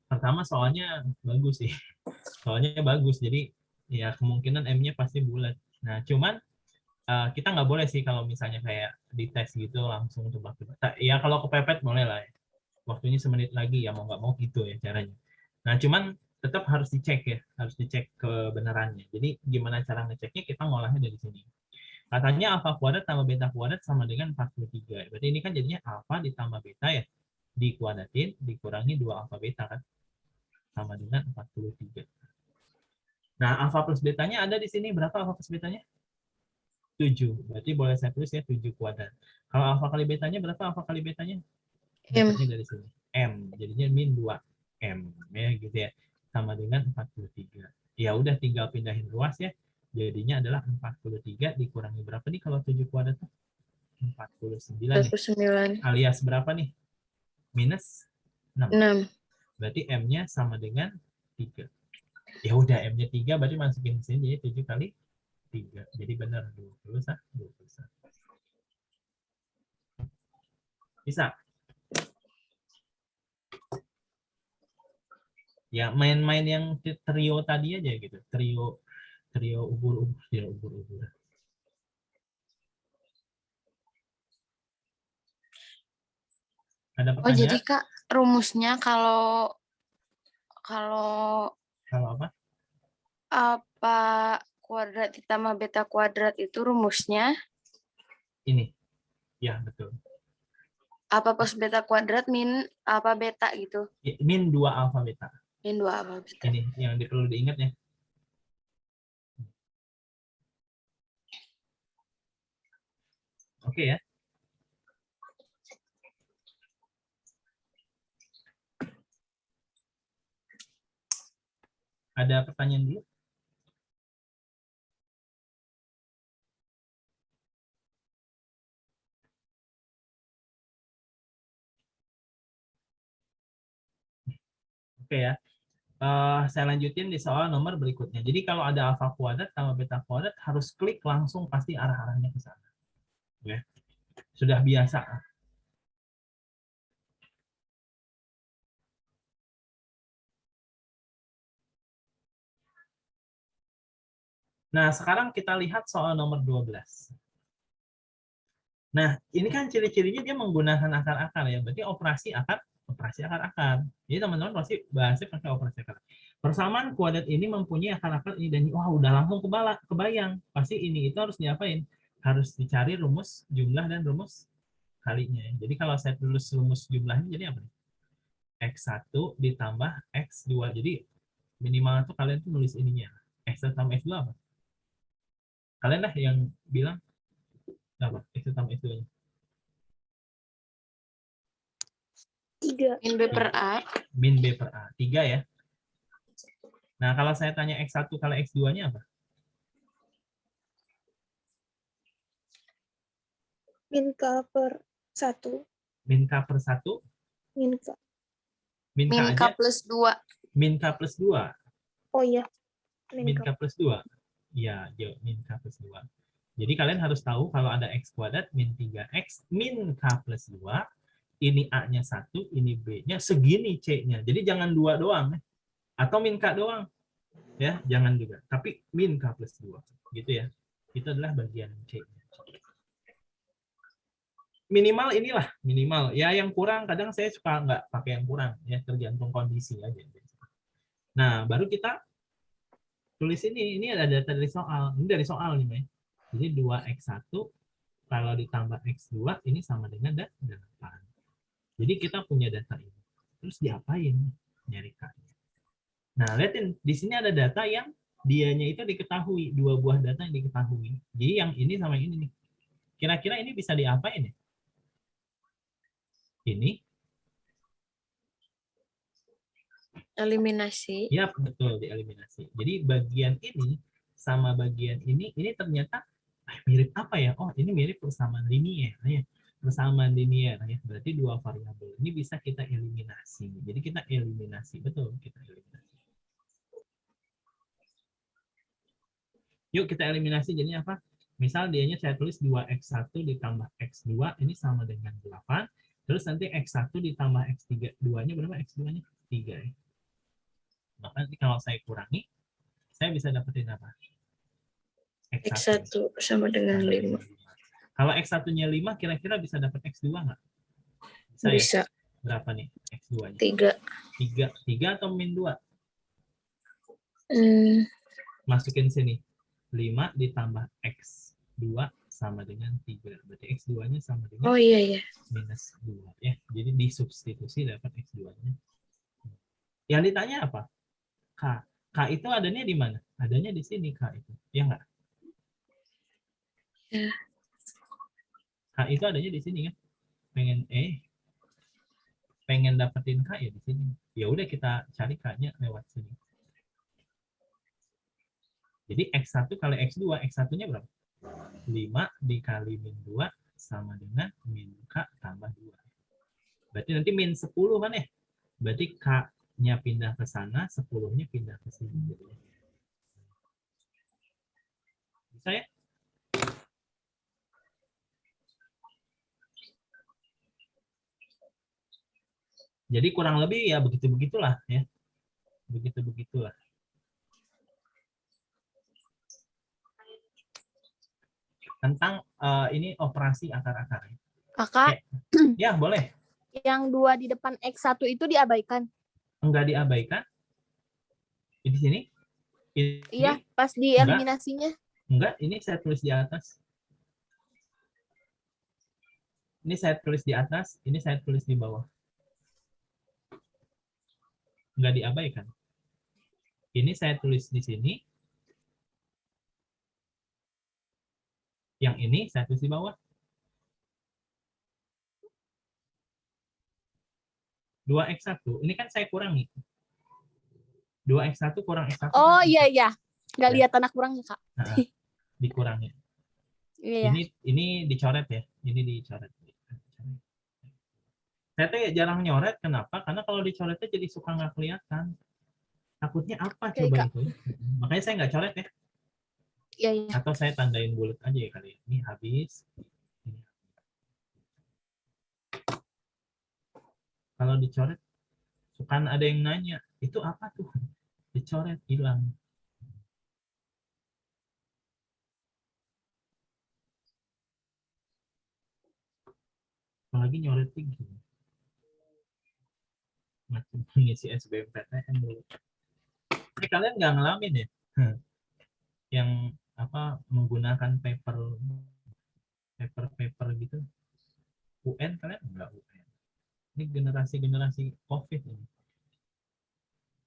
S1: Pertama soalnya bagus sih. Soalnya bagus. Jadi ya kemungkinan M-nya pasti bulat. Nah, cuman kita nggak boleh sih kalau misalnya kayak di tes gitu langsung tebak-tebak. Ya kalau kepepet boleh lah. Ya. Waktunya semenit lagi ya mau nggak mau gitu ya caranya. Nah, cuman tetap harus dicek ya. Harus dicek kebenarannya. Jadi gimana cara ngeceknya kita ngolahnya dari sini. Katanya alfa kuadrat tambah beta kuadrat sama dengan 43. Berarti ini kan jadinya alfa ditambah beta ya. Dikuadratin, dikurangi 2 alfa beta kan. Sama dengan 43. Nah, alfa plus betanya ada di sini. Berapa alfa plus betanya? 7. Berarti boleh saya tulis ya 7 kuadrat. Kalau alfa kali betanya berapa alfa kali betanya?
S4: M.
S1: Dapatnya dari sini. M. Jadinya min 2M. Ya gitu ya. Sama dengan 43. Ya udah tinggal pindahin ruas ya. Jadinya adalah 43 dikurangi berapa nih kalau 7 kuadrat? 49 nih.
S4: 49.
S1: Alias berapa nih? Minus 6.
S4: 6.
S1: Berarti M-nya sama dengan 3. Ya udah M-nya 3 berarti masukin sini 7 kali 3. Jadi benar 21. Bisa? Ya main-main yang trio tadi aja gitu. Trio ubur-ubur, trio ubur-ubur. Ada
S4: Oh, jadi
S1: pertanyaan?
S4: Kak, rumusnya kalau kalau
S1: Kalau apa?
S4: apa kuadrat ditambah beta kuadrat itu rumusnya
S1: Ini. Ya, betul.
S4: apa plus beta kuadrat min apa beta gitu.
S1: Min 2 alfa beta.
S4: Min 2 apa beta.
S1: Ini yang perlu diingat ya. Oke ya. Ada pertanyaan dulu? Oke ya. Saya lanjutin di soal nomor berikutnya. Jadi kalau ada alfa kuadrat tambah beta kuadrat harus klik langsung pasti arah-arahnya ke sana. Ya. Sudah biasa. Nah, sekarang kita lihat soal nomor 12. Nah, ini kan ciri-cirinya dia menggunakan akar-akar ya. Berarti operasi akar-akar. Jadi teman-teman pasti bahasnya pakai operasi akar. Persamaan kuadrat ini mempunyai akar-akar ini dan ini. Wah, udah langsung kebayang. Pasti ini itu harus diapain? Harus dicari rumus jumlah dan rumus kalinya. Jadi kalau saya tulis rumus jumlahnya jadi apa? X1 ditambah X2. Jadi minimal tuh kalian tuh nulis ininya. X1 tambah X2 apa? Kalian lah yang bilang apa? X1 tambah X2 nya.
S3: 3.
S4: Min B per A.
S1: Min B per A. 3 ya. Nah, kalau saya tanya X1 kali X2-nya apa?
S3: Min K per 1.
S1: Min K per 1?
S3: Min K.
S1: Min K
S4: Min K
S1: aja?
S4: plus 2.
S1: Min K plus 2?
S3: Oh iya.
S1: Min K plus 2? Iya, min K plus 2. Jadi kalian harus tahu kalau ada X kuadrat min 3X min K plus 2, ini A-nya 1, ini B-nya, segini C-nya. Jadi jangan 2 doang. Atau min K doang. Ya, jangan juga. Tapi min K plus 2. Gitu ya. Itu adalah bagian C-nya. Minimal inilah, minimal. Ya yang kurang kadang saya suka nggak pakai yang kurang. Ya, tergantung kondisi aja. Nah, baru kita tulis ini ada data dari soal. Ini dari soal nih, May. Jadi 2X1 kalau ditambah X2 ini sama dengan 8. Jadi kita punya data ini. Terus diapain? Nyari K-nya. Nah, lihatin. Di sini ada data yang dianya itu diketahui. 2 buah data yang diketahui. Jadi yang ini sama yang ini nih. Kira-kira ini bisa diapain ya? Ini.
S4: Eliminasi.
S1: Ya, betul. Dieliminasi. Jadi bagian ini sama bagian ini ternyata mirip apa ya? Oh, ini mirip persamaan linier. Ya. Persamaan linier. Ya. Berarti 2 variabel. Ini bisa kita eliminasi. Jadi kita eliminasi. Betul, kita eliminasi. Yuk kita eliminasi. Jadi apa? Misal dianya saya tulis 2X1 ditambah X2. Ini sama dengan 8. Terus nanti X1 ditambah X3. 2-nya berapa? X2-nya 3. Ya. Maka nanti kalau saya kurangi, saya bisa dapetin apa?
S4: X1 sama dengan 5.
S1: Kalau X1-nya 5, kira-kira bisa dapat X2 nggak?
S4: Bisa.
S1: Ya? Berapa nih X2-nya?
S4: 3.
S1: 3 atau min 2? Masukin sini. 5 ditambah X2 sama dengan 3. Berarti X2-nya sama dengan minus 2. Ya. Jadi disubstitusi dapat X2-nya. Yang ditanya apa? K. K itu adanya di mana? Adanya di sini K itu. Ya nggak?
S4: Ya.
S1: K itu adanya di sini kan? Pengen dapetin K ya di sini. Ya udah kita cari K-nya lewat sini. Jadi X1 kali X2, X1-nya berapa? 5 dikali min 2 sama dengan min K tambah 2. Berarti nanti min 10 kan ya? Berarti K-nya pindah ke sana, 10-nya pindah ke sini. Bisa ya? Jadi kurang lebih ya begitu-begitulah ya. Begitu-begitulah. Tentang ini operasi akar-akar.
S2: Kakak,
S1: Ya, boleh.
S2: yang 2 di depan X1 itu diabaikan.
S1: Enggak diabaikan? Di sini? Ini?
S2: Iya, pas dieliminasinya.
S1: Enggak, ini saya tulis di atas. Ini saya tulis di atas, ini saya tulis di bawah. Enggak diabaikan. Ini saya tulis di sini. Yang ini saya tulis di bawah. 2X1, ini kan saya kurangi. 2X1 kurang X1.
S2: Oh iya. Nggak
S1: Ya.
S2: lihat anak kurangnya, Kak.
S1: Nah, dikurangi.
S2: Iya.
S1: Ini dicoret ya. Ini dicoret. Saya tuh jarang nyoret, kenapa? Karena kalau dicoretnya jadi suka nggak kelihatan. Takutnya apa
S2: Oke,
S1: coba
S2: Kak.
S1: itu? Makanya saya nggak coret ya.
S2: Iya, iya.
S1: Atau saya tandain bulat aja ya kali. Ini habis. Ini. Kalau dicoret, kan ada yang nanya, itu apa tuh? Dicoret, hilang. Apalagi nyoret tinggi. Macam mengisi SBMPTN dulu. Ini kalian nggak ngalamin ya? Yang apa menggunakan paper gitu? UN kalian nggak UN? Ini generasi COVID ini.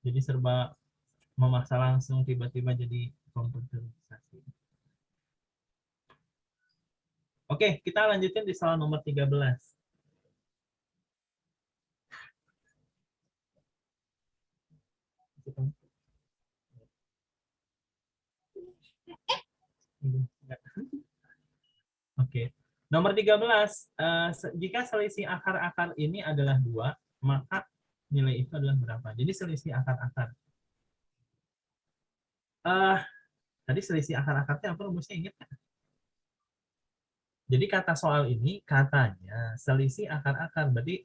S1: Jadi serba memaksa langsung tiba-tiba jadi komputerisasi. Oke, kita lanjutin di soal nomor 13. Oke. Nomor 13, jika selisih akar-akar ini adalah 2, maka nilai itu adalah berapa? Jadi selisih akar-akar. Tadi selisih akar-akarnya apa rumusnya, ingat nggak? Jadi kata soal ini katanya selisih akar-akar. Berarti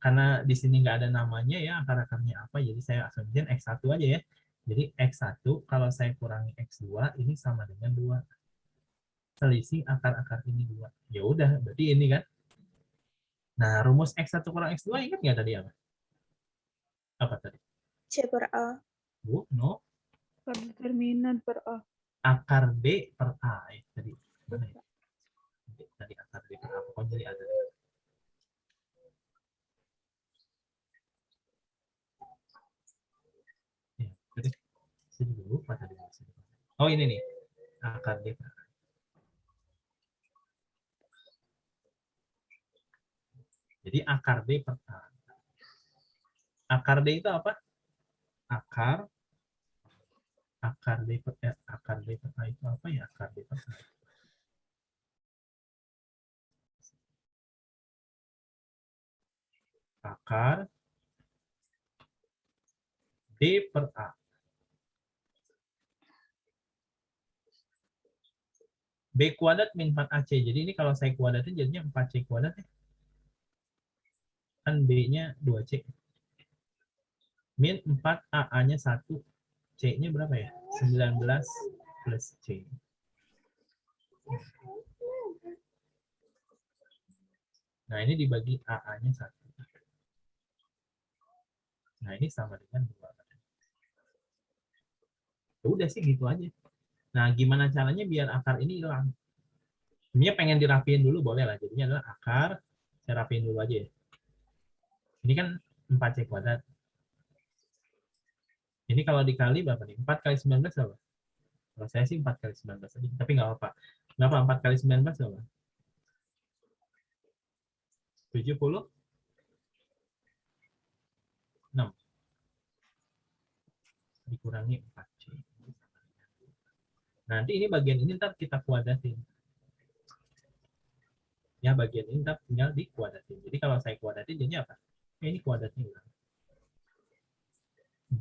S1: karena di sini nggak ada namanya ya akar-akarnya apa, jadi saya asumsiin X1 aja ya. Jadi X1 kalau saya kurangi X2 ini sama dengan 2. Selisih akar-akar ini 2. Ya udah, berarti ini kan. Nah, rumus X1 kurang X2 ingat nggak tadi apa? Apa tadi?
S3: C per A.
S1: Bu, no.
S6: Determinan per A.
S1: Akar D per A. Tadi mana ya? Tadi akar D per A. Pokoknya jadi ada. Ya, jadi sini dulu. Apa tadi? Oh, ini nih. Akar D per A. Jadi akar D per A. Akar D itu apa? Akar D per A itu apa ya? Akar D per A. Akar D per A. B kuadrat min 4AC. Jadi ini kalau saya kuadratin jadinya 4C kuadrat ya. Kan B-nya 2C. Min 4 AA-nya 1. C-nya berapa ya? 19 plus C. Nah, ini dibagi AA-nya 1. Nah, ini sama dengan 2. Ya udah sih gitu aja. Nah, gimana caranya biar akar ini hilang? Sebenarnya pengen dirapiin dulu boleh lah. Jadinya adalah akar, saya rapiin dulu aja ya. Ini kan 4C kuadrat. Ini kalau dikali berapa nih? 4 kali 19 berapa? Kalau saya sih 4 kali 19 aja. Tapi nggak apa-apa. Berapa 4 kali 19 berapa? 70? 6. Dikurangi 4C. Nanti ini bagian ini ntar kita kuadratin. Ya, bagian ini ntar tinggal dikuadratin. Jadi kalau saya kuadratin jadinya apa? Ini kuadratnya hilang.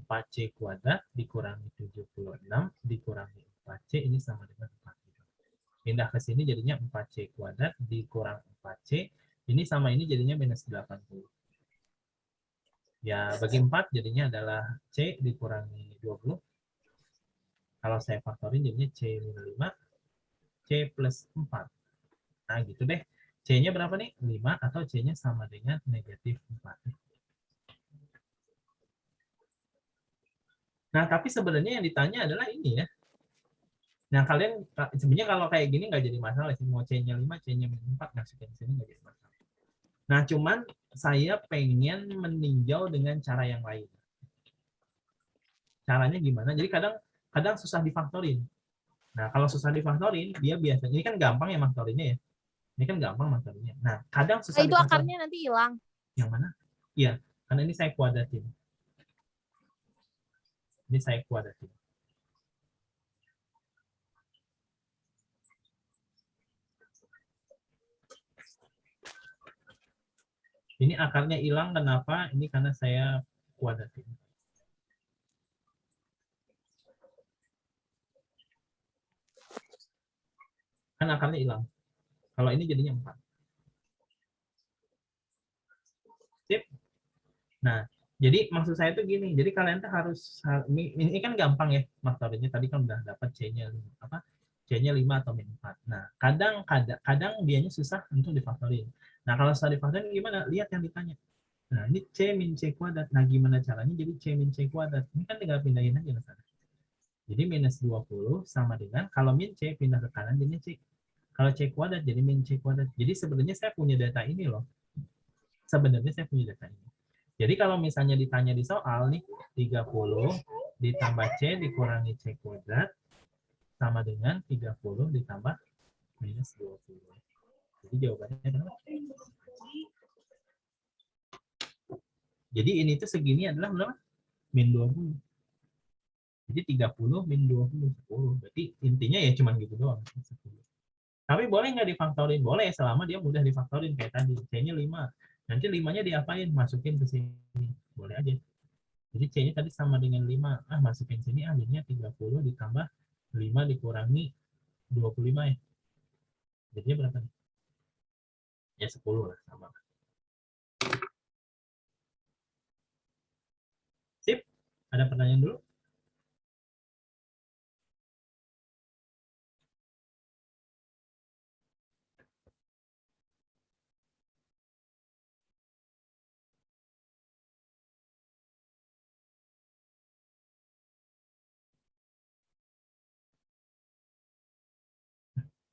S1: 4C kuadrat dikurangi 76 dikurangi 4C ini sama dengan 4. Pindah ke sini jadinya 4C kuadrat dikurang 4C. Ini sama ini jadinya minus 80. Ya, bagi 4 jadinya adalah C dikurangi 20. Kalau saya faktorin jadinya C minus 5, C plus 4. Nah, gitu deh. C-nya berapa nih? 5 atau C-nya sama dengan negatif 4. Nah, tapi sebenarnya yang ditanya adalah ini ya. Nah, kalian sebenarnya kalau kayak gini nggak jadi masalah sih. Mau C-nya 5, C-nya minus 4, masukin sini nggak jadi masalah. Nah, cuman saya pengen meninjau dengan cara yang lain. Caranya gimana? Jadi kadang susah difaktorin. Nah, kalau susah difaktorin, dia biasanya, ini kan gampang ya faktorinnya ya. Ini kan gampang faktorinnya. Nah, kadang susah
S2: Itu
S1: difaktorin.
S2: akarnya nanti hilang.
S1: Yang mana? Iya, karena ini saya kuadratin. Ini saya kuadratin. Ini akarnya hilang, kenapa? Ini karena saya kuadratin. Kan akarnya hilang. Kalau ini jadinya 4. Sip. Nah, jadi maksud saya tuh gini, jadi kalian tuh harus, ini kan gampang ya faktorinnya, tadi kan udah dapat C-nya apa? C-nya 5 atau min 4. Nah, kadang dianya susah untuk difaktorin. Nah, kalau setelah difaktorin gimana? Lihat yang ditanya. Nah, ini C min C kuadrat. Nah, gimana caranya jadi C min C kuadrat? Ini kan tinggal pindahin aja ke sana. Jadi minus 20 sama dengan, kalau min C pindah ke kanan jadi C. Kalau C kuadrat jadi min C kuadrat. Jadi sebenarnya saya punya data ini loh. Sebenarnya saya punya data ini. Jadi kalau misalnya ditanya di soal nih, 30 ditambah C dikurangi C kuadrat sama dengan 30 ditambah minus 20. Jadi jawabannya adalah, jadi ini tuh segini adalah berapa? Min 20. Jadi 30 min 20, 10. Berarti intinya ya cuma gitu doang. 10. Tapi boleh nggak difaktorin? Boleh, selama dia mudah difaktorin kayak tadi. C-nya 5. Nanti 5-nya diapain? Masukin ke sini. Boleh aja. Jadi C-nya tadi sama dengan 5. Masukin sini, jadinya 30 ditambah 5 dikurangi 25 ya. Jadinya berapa nih? Ya 10 lah, sama. Sip. Ada pertanyaan dulu?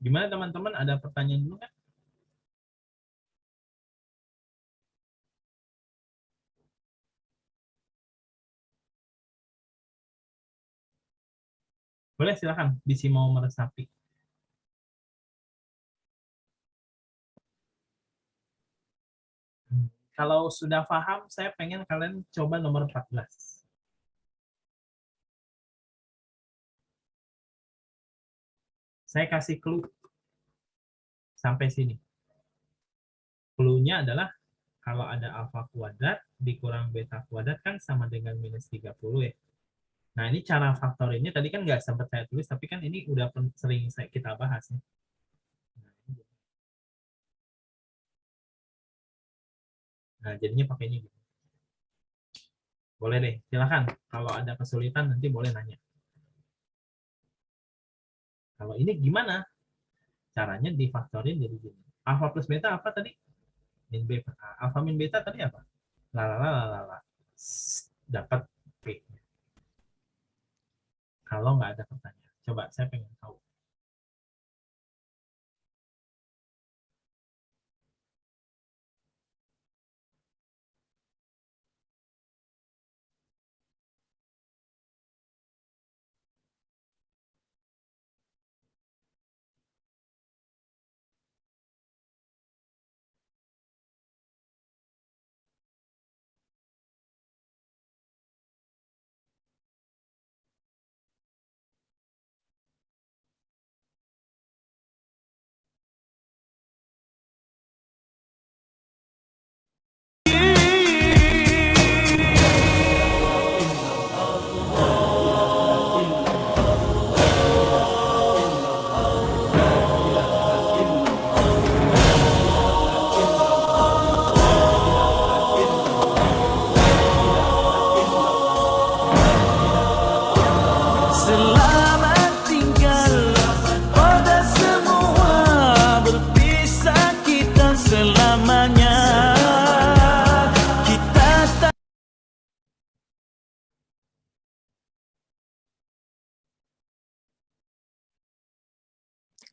S1: Gimana teman-teman? Ada pertanyaan dulu kan? Boleh, silakan. Bisi mau meresapi. Kalau sudah paham, saya pengen kalian coba nomor 14. Saya kasih clue sampai sini. Clue-nya adalah kalau ada alfa kuadrat dikurang beta kuadrat kan sama dengan minus 30 ya. Nah, ini cara faktorinnya tadi kan nggak sempat saya tulis, tapi kan ini udah sering kita bahas. Ya. Nah, jadinya pakainya gitu. Boleh deh, silakan. Kalau ada kesulitan nanti boleh nanya. Kalau ini gimana? Caranya difaktorin jadi gini. Alfa plus beta apa tadi? Min B per A. Alfa min beta tadi apa? Lalalala. Dapat P. Kalau nggak ada pertanyaan. Coba, saya pengen tahu.
S7: Selamat tinggal pada semua, berpisah kita selamanya. Kita tak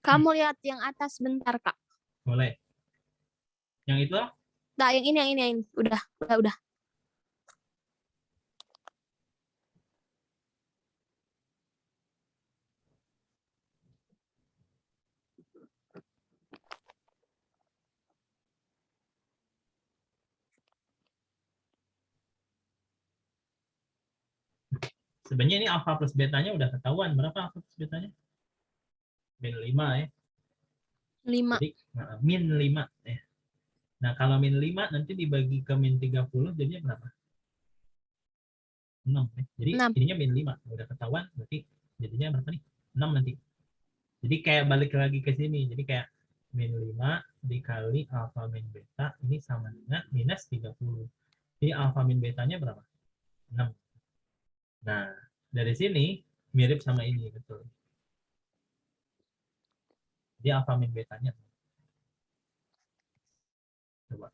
S2: Kamu lihat yang atas bentar, Kak.
S1: Boleh. Yang itu?
S2: Nah, yang ini. Udah.
S1: Sebenarnya ini alfa plus betanya udah ketahuan. Berapa alfa plus betanya? Min 5 ya.
S2: 5.
S1: Jadi min 5 ya. Nah, kalau min 5 nanti dibagi ke min 30 jadinya berapa? 6 ya. Jadi
S2: 6.
S1: ininya min 5. Udah ketahuan berarti jadinya berapa nih? 6 nanti. Jadi kayak balik lagi ke sini. Jadi kayak min 5 dikali alfa min beta ini sama dengan minus 30. Jadi alfa min betanya berapa? 6. Nah, dari sini mirip sama ini, betul. Jadi alfa min betanya. Coba.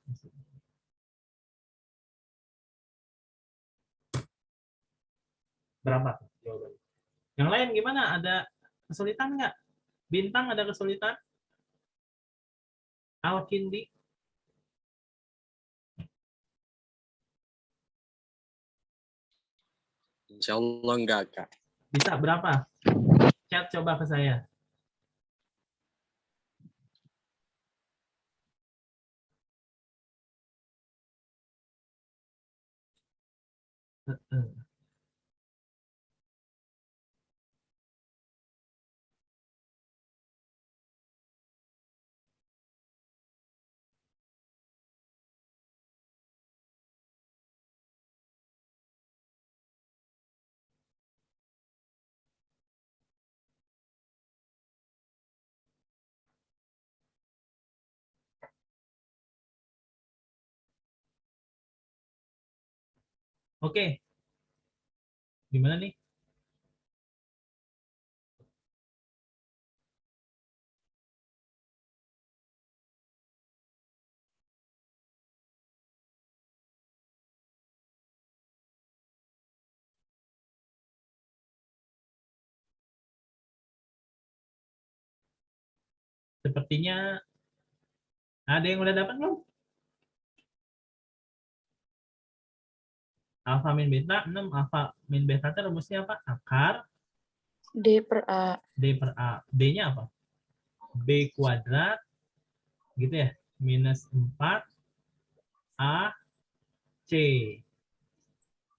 S1: Berapa jawabannya? Yang lain gimana? Ada kesulitan nggak? Bintang ada kesulitan? Alkindi?
S8: Insya Allah enggak, Kak.
S1: Bisa berapa? Chat coba ke saya. Oke. Gimana nih? Sepertinya ada yang udah dapat belum? Alfa min beta 6, alfa min beta itu rumusnya apa? Akar
S4: D per A.
S1: D per A. B-nya apa? B kuadrat, gitu ya, minus 4 A C.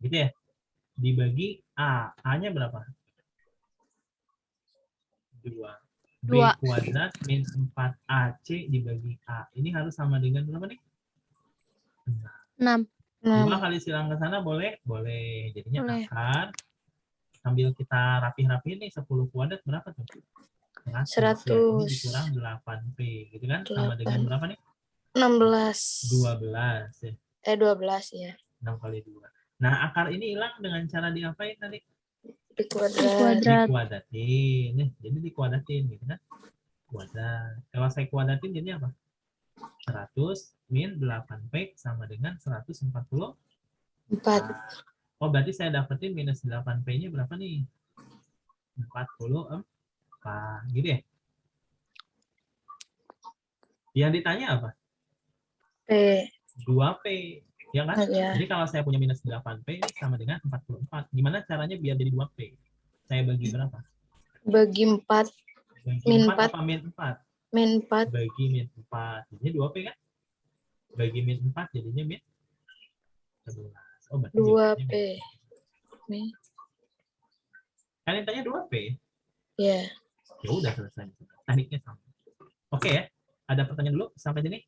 S1: Gitu ya, dibagi A. A-nya berapa? 2. B
S2: Dua.
S1: kuadrat min 4 AC dibagi A. Ini harus sama dengan berapa nih?
S2: 6.
S1: 2 kali silang ke sana boleh? Boleh. Jadinya
S2: Boleh.
S1: akar. Sambil kita rapih-rapihin nih, 10 kuadrat berapa tuh? 100.
S4: 100.
S1: Ini dikurang 8P. Gitu kan? Sama dengan
S4: 8.
S1: berapa nih?
S4: 16.
S1: 12. Ya.
S4: 12 ya.
S1: 6 kali 2. Nah, akar ini hilang dengan cara diapain tadi?
S4: Di kuadrat.
S2: Kuadrat.
S1: Dikuadratin. Nih, jadi dikuadratin gitu kan? Kuadrat. Kalau saya kuadratin jadi apa? 100 min 8P sama dengan 140.
S4: 4.
S1: Oh, berarti saya dapetin minus 8P-nya berapa nih? 44. Gitu ya? Yang ditanya apa?
S4: P.
S1: 2P. Ya kan?
S4: Ya.
S1: Jadi kalau saya punya minus 8P ini sama dengan 44. Gimana caranya biar jadi 2P? Saya bagi berapa?
S4: Bagi 4.
S1: Bagi
S4: Min
S1: 4
S4: 4.
S1: apa min 4?
S4: Min 4.
S1: Bagi min 4. Jadinya 2P kan? Bagi min 4 jadinya min 11. Oh, berarti
S4: 2P.
S1: min. Kalian tanya 2P?
S4: Ya.
S1: Ya udah selesai. Tekniknya sama. Oke ya. Ada pertanyaan dulu sampai sini?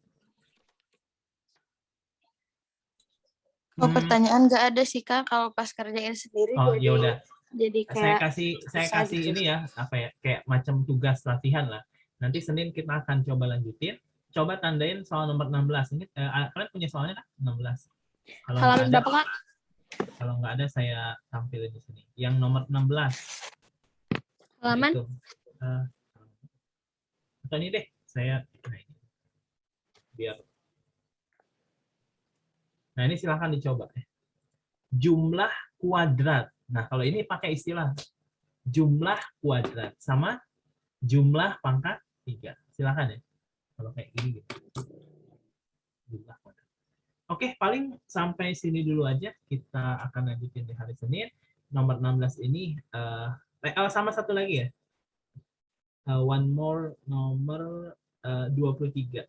S4: Oh, pertanyaan nggak ada sih Kak, kalau pas kerjain sendiri
S1: Oh,
S4: jadi
S1: ya udah.
S4: Jadi
S1: Saya
S4: kayak
S1: kasih
S4: gitu.
S1: ini ya, apa ya, kayak macam tugas latihan lah. Nanti Senin kita akan coba lanjutin. Coba tandain soal nomor 16. Ini kalian punya soalnya kan? 16. Kalau nggak
S2: Halaman
S1: ada,
S2: berapa, Kak?
S1: kalau nggak ada saya tampilin di sini. Yang nomor 16.
S2: Halaman?
S1: Nah, itu. Atau ini deh, saya biar. Nah, ini silahkan dicoba. Jumlah kuadrat. Nah, kalau ini pakai istilah jumlah kuadrat sama jumlah pangkat 3. Silahkan ya. Kalau kayak gini gitu. Jumlah kuadrat. Oke, paling sampai sini dulu aja. Kita akan lanjutin di hari Senin. Nomor 16 ini sama satu lagi ya. One more, nomor 23.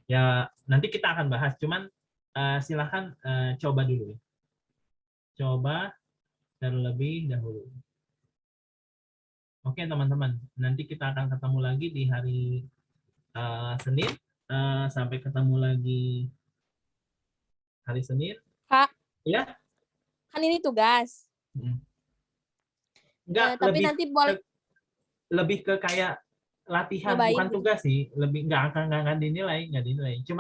S1: Ya, nanti kita akan bahas. Cuman silahkan coba dulu. Coba terlebih dahulu. Oke, teman-teman. Nanti kita akan ketemu lagi di hari Senin. Sampai ketemu lagi hari Senin.
S9: Kak,
S1: Ya,
S9: kan ini tugas.
S1: enggak
S9: Tapi
S1: lebih
S9: nanti boleh
S1: lebih ke kayak latihan,
S9: Nyobain
S1: bukan
S9: gitu.
S1: tugas sih, lebih nggak akan dinilai, Cuma